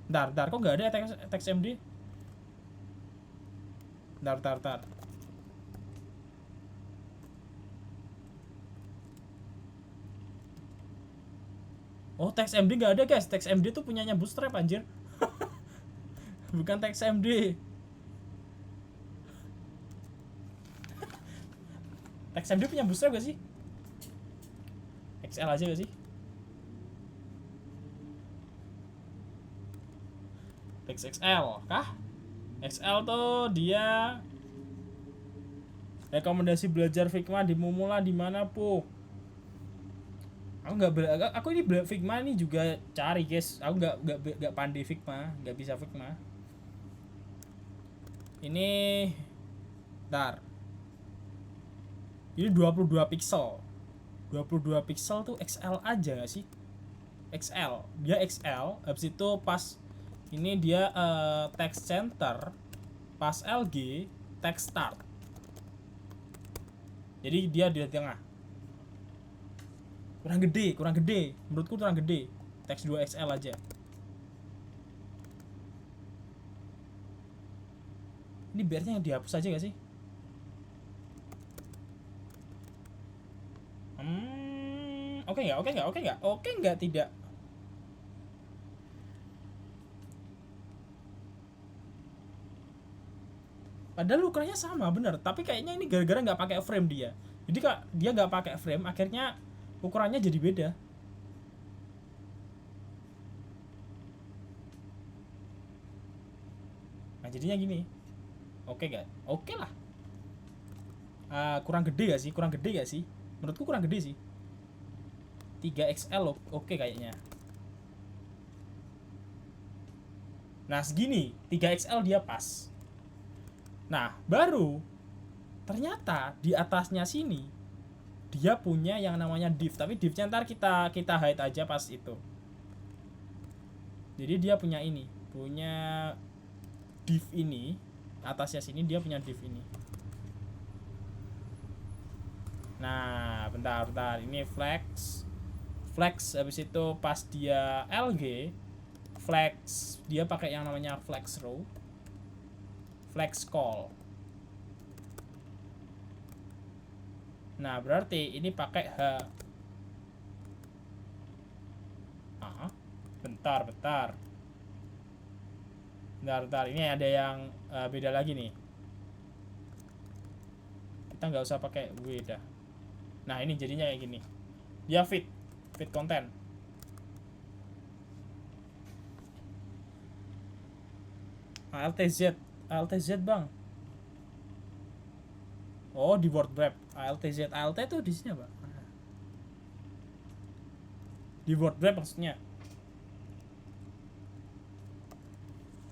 Bentar, kok nggak ada teks MD? Bentar. Oh, teks MD nggak ada guys. Teks MD tuh punyanya Bootstrap anjir. Bukan teks MD. Teks MD punya Bootstrap gak sih? XL aja gak sih? Teks XL kah? XL tuh dia rekomendasi belajar Figma di Mumula di mana pu? Aku ini Figma ini juga cari guys. Aku nggak pandai Figma, nggak bisa Figma. Ini, bentar. Ini 22 pixel. 22 pixel tuh XL aja gak sih? XL, dia XL. Habis itu pas ini dia text center, pas LG text start. Jadi dia di tengah. Kurang gede. Menurutku kurang gede. Text 2XL aja. Ini biarnya dihapus aja gak sih? Oke nggak tidak. Padahal ukurannya sama bener, tapi kayaknya ini gara-gara nggak pakai frame dia. Jadi kak dia nggak pakai frame, akhirnya ukurannya jadi beda. Nah jadinya gini. Oke gak? Oke lah. Kurang gede gak sih? Menurutku kurang gede sih. 3XL oke kayaknya. Nah segini 3XL dia pas. Nah baru ternyata di atasnya sini dia punya yang namanya div, tapi divnya ntar kita hide aja pas itu. Jadi dia punya ini, punya div ini, atasnya sini dia punya div ini. Nah bentar, ini flex habis itu pas dia LG flex, dia pakai yang namanya flex row, flex call. Nah, berarti ini pakai H. Bentar. Ini ada yang beda lagi nih. Kita nggak usah pakai W dah. Nah, ini jadinya kayak gini. Dia fit content. ALTZ bang. Oh, di WordWrap. ALTZ itu di sini apa? Di WordWrap maksudnya.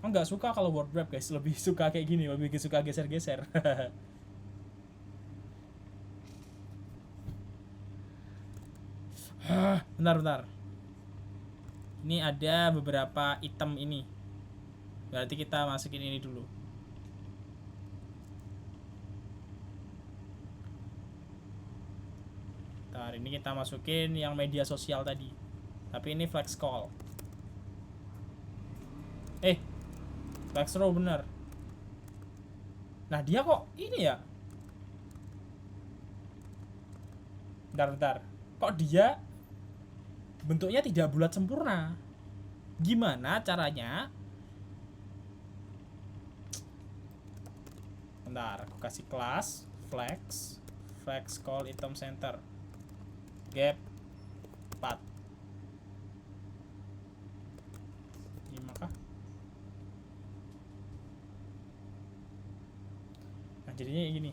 Nggak suka kalau WordWrap guys, lebih suka kayak gini, lebih suka geser-geser. Bentar. Ini ada beberapa item ini. Berarti kita masukin ini dulu. Bentar, ini kita masukin yang media sosial tadi. Tapi ini flex call. Flex row bener. Nah, dia kok ini ya? Bentar. Kok dia bentuknya tidak bulat sempurna? Gimana caranya? Bentar, aku kasih kelas flex call item center gap 4. Gimana? Nah, jadinya gini.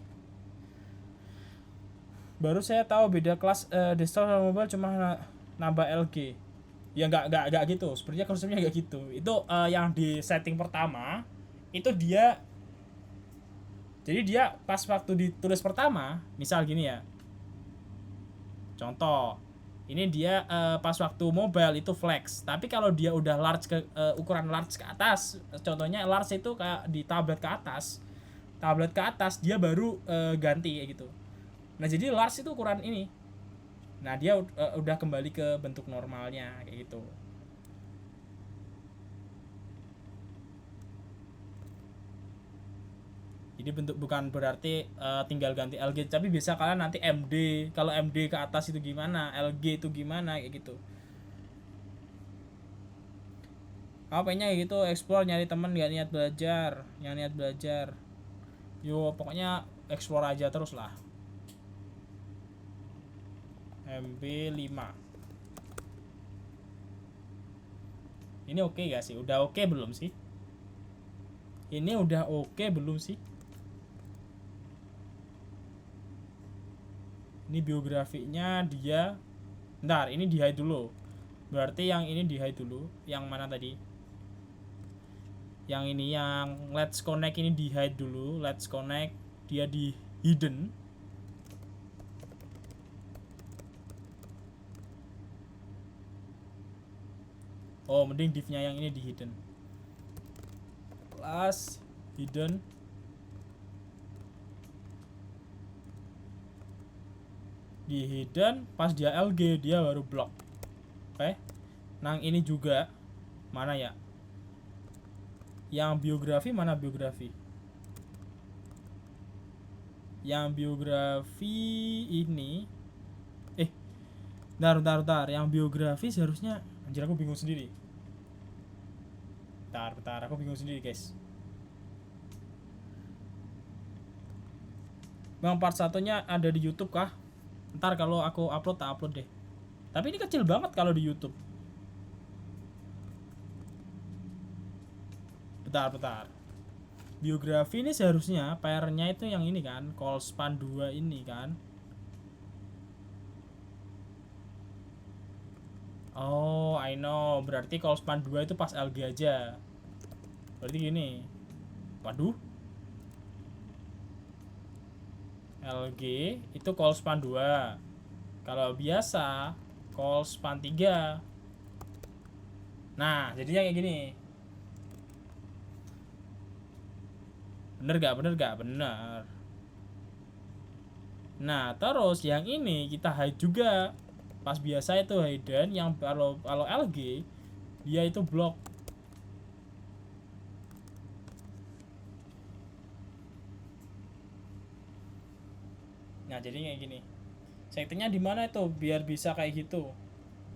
Baru saya tahu beda kelas desktop sama mobile cuma nambah LG. Ya nggak gitu. Sepertinya konsepnya nggak gitu. Itu yang di setting pertama itu dia. Jadi dia pas waktu ditulis pertama, misal gini ya. Contoh, ini dia pas waktu mobile itu flex. Tapi kalau dia udah large ke ukuran large ke atas, contohnya large itu kayak di tablet ke atas dia baru ganti kayak gitu. Nah, jadi large itu ukuran ini. Nah, dia udah kembali ke bentuk normalnya kayak gitu. Jadi bentuk bukan berarti tinggal ganti LG, tapi bisa kalian nanti MD. Kalau MD ke atas itu gimana, LG itu gimana kayak gitu. Apa kayak gitu, explore, nyari temen, gak niat belajar. Yo, pokoknya explore aja terus lah. MB5. Ini oke gak sih? Udah oke belum sih? Ini udah oke belum sih? Ini biografinya dia. Bentar, ini di hide dulu. Berarti yang ini di hide dulu. Yang mana tadi? Yang ini, yang let's connect ini di hide dulu. Let's connect dia di hidden. Oh, mending div-nya yang ini di hidden. Plus hidden. Di hidden pas dia LG dia baru block. Oke. Nang ini juga mana ya? Yang biografi mana biografi? Yang biografi ini Bentar. Yang biografi seharusnya, anjir aku bingung sendiri. Bentar, aku bingung sendiri, guys. Bang, part satunya ada di YouTube kah? Ntar kalau aku upload, tak upload deh. Tapi ini kecil banget kalau di YouTube. Bentar. Biografi ini seharusnya pairnya itu yang ini kan, call span 2 ini kan. Oh, I know. Berarti call span 2 itu pas LG aja. Berarti gini. Waduh. LG itu call span 2. Kalau biasa call span 3. Nah, jadinya kayak gini. Bener gak? Bener. Nah, terus yang ini kita hide juga. Pas biasa itu hidden, yang kalau LG dia itu block. Nah, jadi kayak gini. Settingnya di mana itu biar bisa kayak gitu?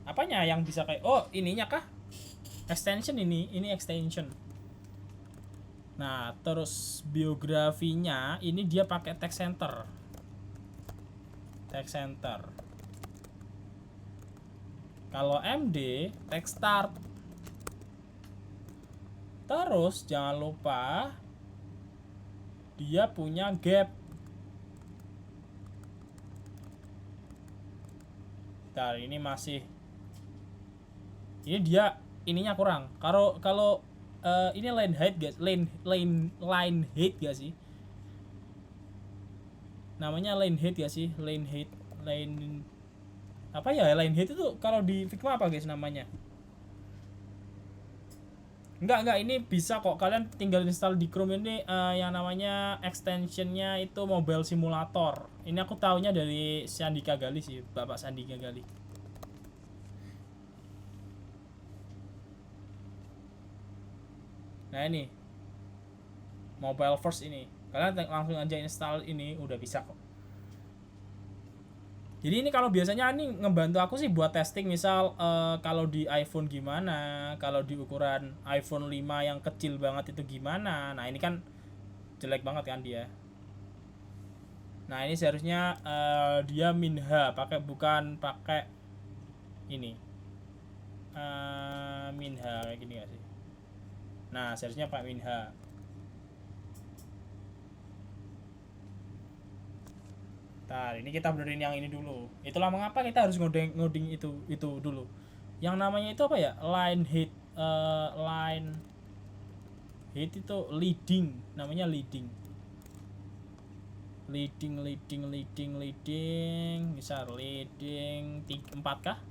Apanya yang bisa kayak, oh ininya kah? Extension ini extension. Nah, terus biografinya ini dia pakai text center. Text center. Kalau MD text start. Terus jangan lupa dia punya gap. Bentar, ini masih, ini dia ininya kurang. Kalau ini line height guys, line height gak sih? Namanya line height gak sih? Line height, line apa ya? Line height itu kalau di Figma apa guys namanya? Enggak, ini bisa kok, kalian tinggal install di Chrome ini yang namanya extensionnya itu Mobile Simulator. Ini aku taunya dari Sandika Gali sih, Bapak Sandika Gali. Nah ini Mobile First ini, kalian langsung aja install ini, udah bisa kok. Jadi ini kalau biasanya ini ngebantu aku sih buat testing, misal kalau di iPhone gimana, kalau di ukuran iPhone 5 yang kecil banget itu gimana. Nah ini kan jelek banget kan dia. Nah ini seharusnya dia minha, bukan pakai ini minha kayak gini gak sih? Nah seharusnya pakai minha. Ntar ini kita benerin yang ini dulu. Itulah mengapa kita harus ngoding itu dulu. Yang namanya itu apa ya? Line height itu leading, namanya leading. Misal leading 4 kah?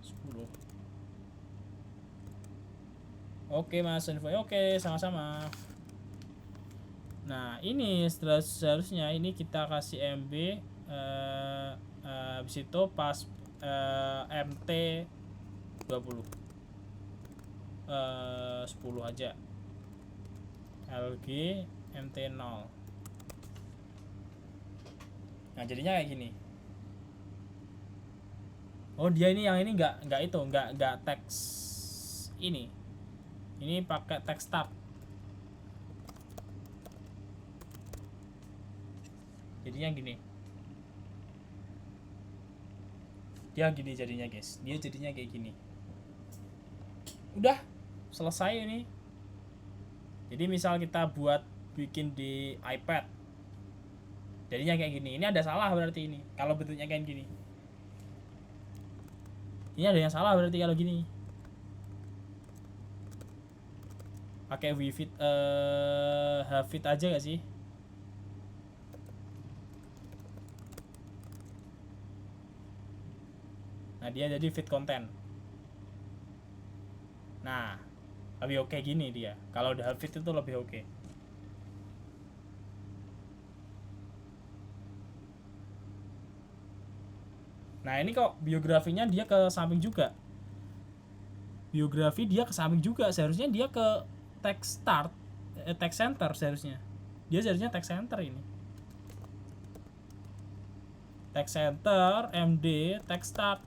10. Oke Mas Info. Oke, sama-sama. Nah ini seharusnya ini kita kasih MB habis itu pas MT 20 10 aja, LG MT 0. Nah jadinya kayak gini. Oh dia ini yang ini nggak teks ini pakai teks start. Jadinya gini. Dia gini jadinya guys. Dia jadinya kayak gini. Udah selesai ini. Jadi misal kita bikin di iPad, jadinya kayak gini. Ini ada salah berarti ini. Kalau bentuknya kayak gini. Ini ada yang salah berarti kalau gini. Pakai WeFit Hafit aja gak sih? Nah dia jadi fit content. Nah lebih oke gini dia. Kalau udah fit itu lebih oke. Nah ini kok biografinya dia ke samping juga. Biografi dia ke samping juga. Seharusnya dia ke text start, text center seharusnya. Dia seharusnya text center ini. Text center, MD, text start.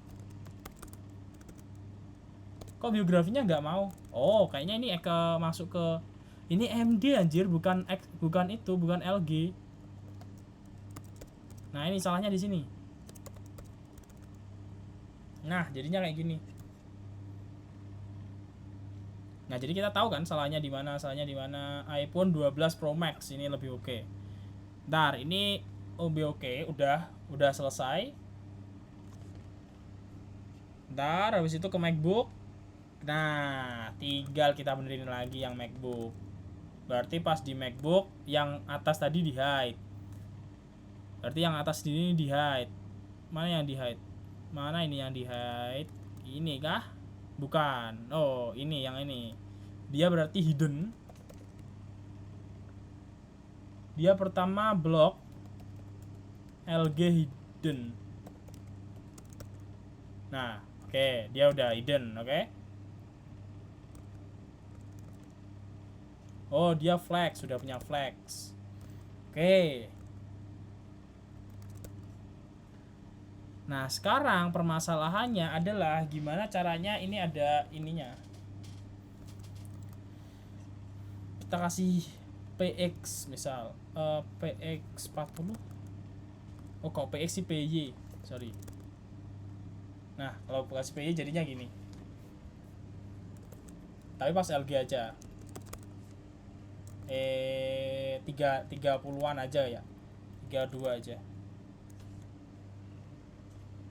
Kok biografinya nggak mau? Oh kayaknya ini masuk ke ini MD anjir, bukan LG. Nah ini salahnya di sini. Nah jadinya kayak gini. Nah jadi kita tahu kan salahnya di mana. iPhone 12 Pro Max ini lebih oke. Ntar ini lebih oke, udah selesai. Ntar habis itu ke MacBook. Nah, tinggal kita benerin lagi yang MacBook. Berarti pas di MacBook yang atas tadi di hide. Berarti yang atas ini di hide. Mana yang di hide? Mana ini yang di hide? Ini kah? Bukan. Oh, ini yang ini. Dia berarti hidden. Dia pertama block LG hidden. Nah, oke, dia udah hidden, oke? Oh dia flex, sudah punya flex. Oke. Nah sekarang permasalahannya adalah gimana caranya ini ada ininya. Kita kasih PX misal PX 40. Oh kok PX sih, PY sorry. Nah kalau kasih PY jadinya gini, tapi pas LG aja 30-an aja ya, 32 aja.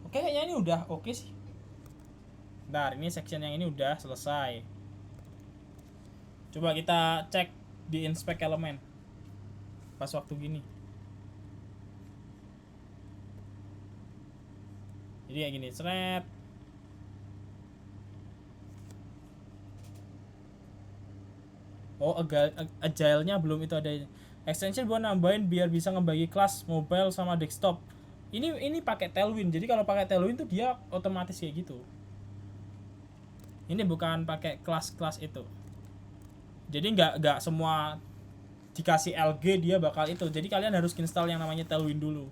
Oke kayaknya ini udah oke sih. Bentar, ini section yang ini udah selesai. Coba kita cek di inspect elemen pas waktu gini. Jadi kayak gini, thread. Oh, agile-nya belum itu ada. Extension buat nambahin biar bisa ngebagi kelas mobile sama desktop. Ini pakai Tailwind. Jadi kalau pakai Tailwind tuh dia otomatis kayak gitu. Ini bukan pakai kelas-kelas itu. Jadi nggak semua dikasih LG dia bakal itu. Jadi kalian harus install yang namanya Tailwind dulu.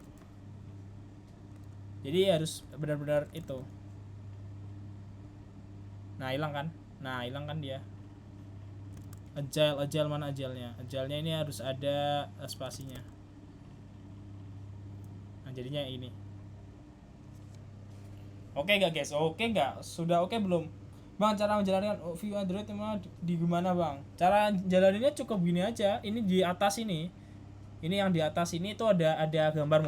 Jadi harus benar-benar itu. Nah, hilang kan dia. Agile mana agile-nya? Agile-nya ini harus ada spasinya. Nah, jadinya ini. Oke gak guys? Oke gak? Sudah oke belum? Bang, cara menjalankan view Android emang di gimana bang? Cara jalaninnya cukup gini aja. Ini di atas ini. Ini yang di atas ini tuh ada gambar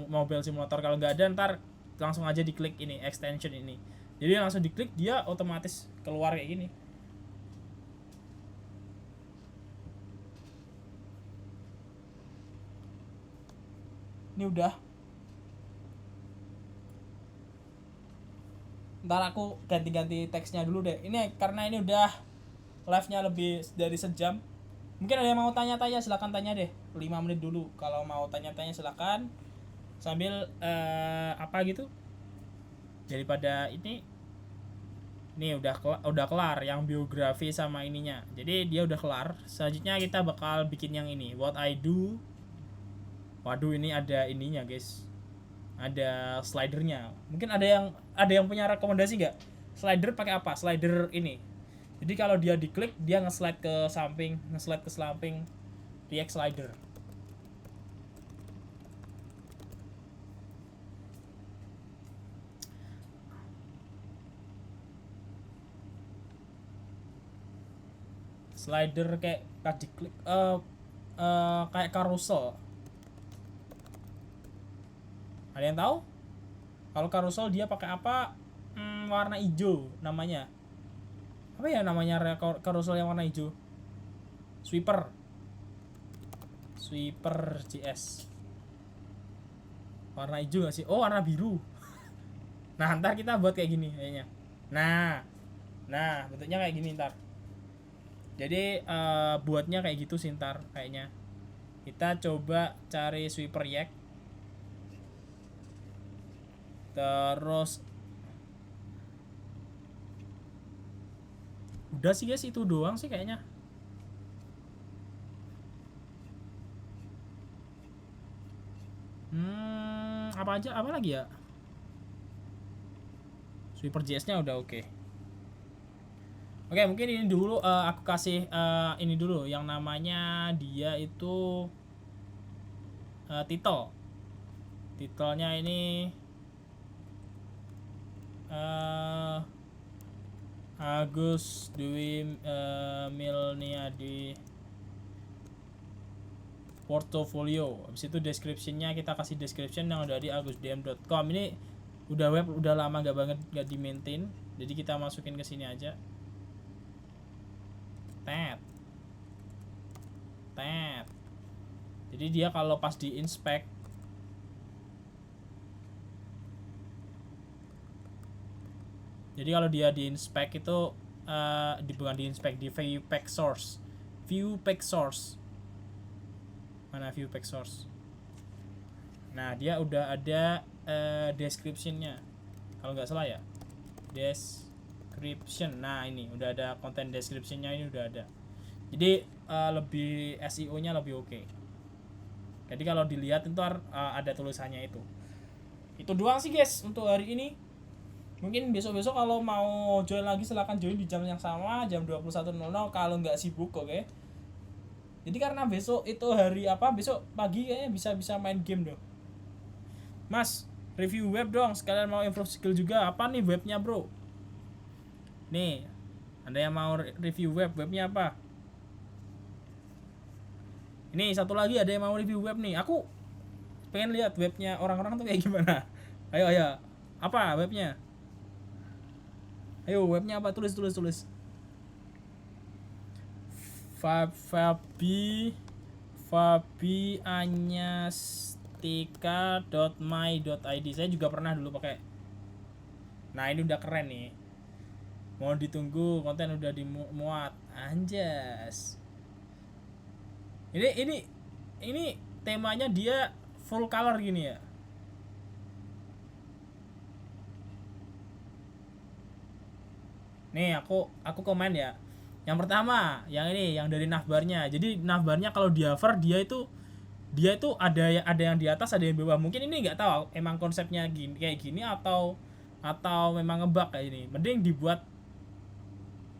mobile simulator. Kalau nggak ada ntar langsung aja diklik ini extension ini. Jadi langsung diklik dia otomatis keluar kayak gini. Ini udah. Ntar aku ganti-ganti teksnya dulu deh. Ini karena ini udah live-nya lebih dari sejam. Mungkin ada yang mau tanya-tanya, silakan tanya deh. 5 menit dulu. Kalau mau tanya-tanya silakan. Sambil apa gitu. Daripada ini udah kelar yang biografi sama ininya. Jadi dia udah kelar. Selanjutnya kita bakal bikin yang ini, what I do. Waduh, ini ada ininya guys, ada slidernya. Mungkin ada yang punya rekomendasi nggak slider pakai apa? Slider ini, jadi kalau dia diklik dia nge-slide ke samping, react slider. Slider kayak tadi klik kayak carousel. Ada yang tahu? Kalau carousel dia pakai apa? Warna hijau namanya. Apa ya namanya carousel yang warna hijau? Sweeper JS. Warna hijau gak sih? Oh, warna biru. Nah, ntar kita buat kayak gini kayaknya. Nah, bentuknya kayak gini ntar. Jadi buatnya kayak gitu sih ntar kayaknya. Kita coba cari sweeper yak. Terus udah sih guys, itu doang sih kayaknya. Apa lagi ya? Sweeper JS-nya udah oke. Oke, mungkin ini dulu aku kasih ini dulu yang namanya dia itu title. Titelnya ini Agus Dwi Milniadi portfolio. Habis itu description-nya kita kasih description yang dari agusdm.com. Ini udah web udah lama gak di maintain. Jadi kita masukin ke sini aja. Tab. Jadi dia kalau pas di inspect itu bukan di inspect, di view pack source. Mana view pack source? Nah, dia udah ada description-nya. Kalau nggak salah ya. Description. Nah, ini udah ada content description-nya, ini udah ada. Jadi lebih SEO-nya lebih oke. Jadi kalau dilihat itu ada tulisannya itu. Itu doang sih guys untuk hari ini. Mungkin besok-besok kalau mau join lagi silahkan join di jam yang sama, jam 21.00 kalau nggak sibuk, oke. Jadi karena besok itu hari apa, besok pagi kayaknya bisa main game dong. Mas, review web dong, sekalian mau improve skill juga. Apa nih webnya bro? Nih, ada yang mau review webnya apa? Ini satu lagi ada yang mau review web nih. Aku pengen lihat webnya orang-orang tuh kayak gimana. Ayo. Apa webnya? Ayo webnya apa? Tulis. fabianyastika.my.id. Saya juga pernah dulu pakai. Nah, ini udah keren nih. Mau ditunggu, konten udah dimuat. Anjas. Ini temanya dia full color gini ya. Nih aku komen ya. Yang pertama, yang ini yang dari navbarnya. Jadi navbarnya kalau di hover dia itu ada yang di atas, ada yang di bawah. Mungkin ini nggak tahu emang konsepnya gini kayak gini atau memang ngebug kayak ini. Mending dibuat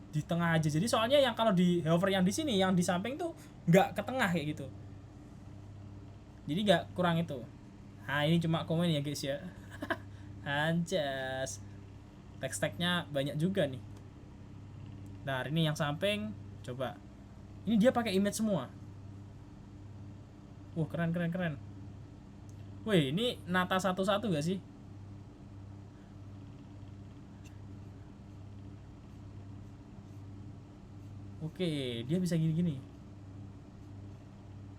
di tengah aja. Jadi soalnya yang kalau di hover yang di sini, yang di samping tuh nggak ke tengah kayak gitu. Jadi nggak kurang itu. Nah, ini cuma komen ya guys ya. Anjas. Teks-teksnya banyak juga nih. Nah, ini yang samping coba. Ini dia pakai image semua. Wah, keren. Wih, ini nata satu-satu gak sih? Oke, dia bisa gini-gini.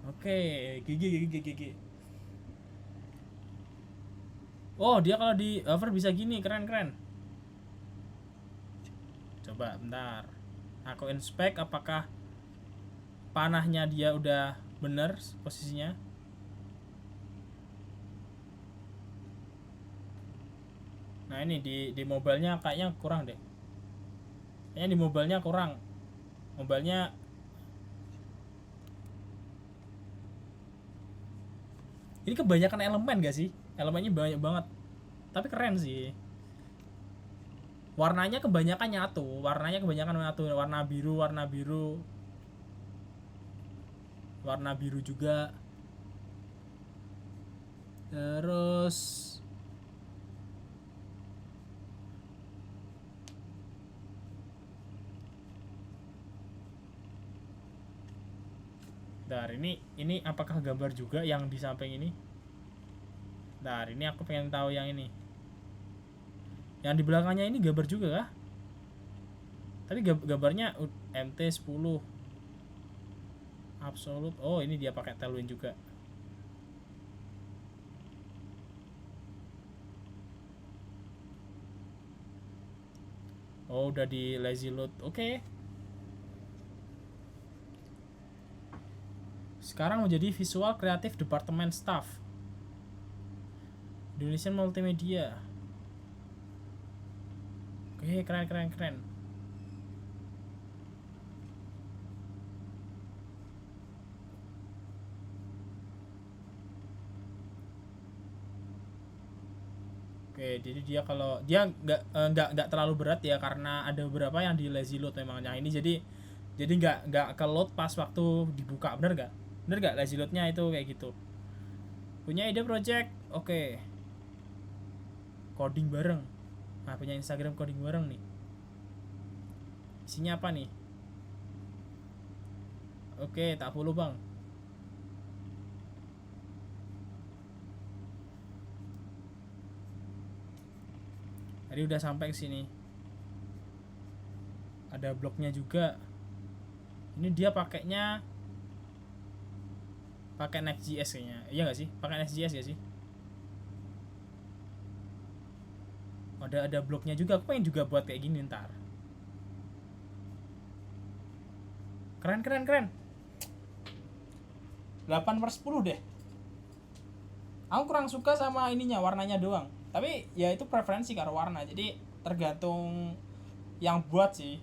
Oke, gigi. Oh, dia kalau di hover bisa gini, keren. Coba bentar. Aku inspect apakah panahnya dia udah bener posisinya. Nah, ini di mobile-nya kayaknya kurang deh. Kayaknya di mobile-nya kurang. Mobile-nya ini kebanyakan elemen gak sih? Elemennya banyak banget. Tapi keren sih. Warnanya kebanyakan nyatu. Warna biru juga. Terus Dar, ini apakah gambar juga yang di samping ini? Dar, ini aku pengen tahu yang ini. Yang di belakangnya ini gambar juga kah? Tapi gambarnya MT10 Absolute. Oh, ini dia pakai Tailwind juga. Oh, udah di lazy load. Oke. Sekarang menjadi visual kreatif departemen staff Indonesian Multimedia. Oke, keren. Oke, jadi dia kalau dia nggak terlalu berat ya, karena ada beberapa yang di lazy load memangnya ini, jadi nggak ke load pas waktu dibuka. Bener nggak lazy loadnya itu kayak gitu. Punya ide project, oke. Coding bareng. Nah, punya Instagram coding bareng nih. Isinya apa nih? Oke, tak follow bang. Tadi udah sampai ke sini. Ada blognya juga. Ini dia pakainya pakai Next.js kayaknya. Iya nggak sih? Pakai Next.js ya sih? Ada blognya juga. Aku pengen juga buat kayak gini ntar. Keren. 8/10 deh. Aku kurang suka sama ininya, warnanya doang. Tapi ya itu preferensi karena warna. Jadi tergantung yang buat sih.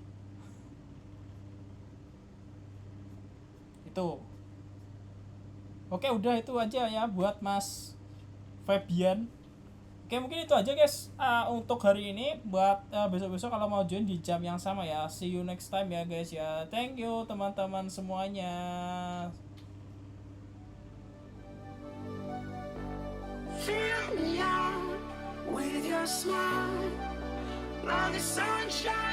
Itu. Oke, udah itu aja ya buat Mas Fabian. Oke, mungkin itu aja guys untuk hari ini. Buat besok-besok kalau mau join di jam yang sama ya. See you next time ya guys ya. Thank you teman-teman semuanya. Fill me out with your smile, like the sunshine.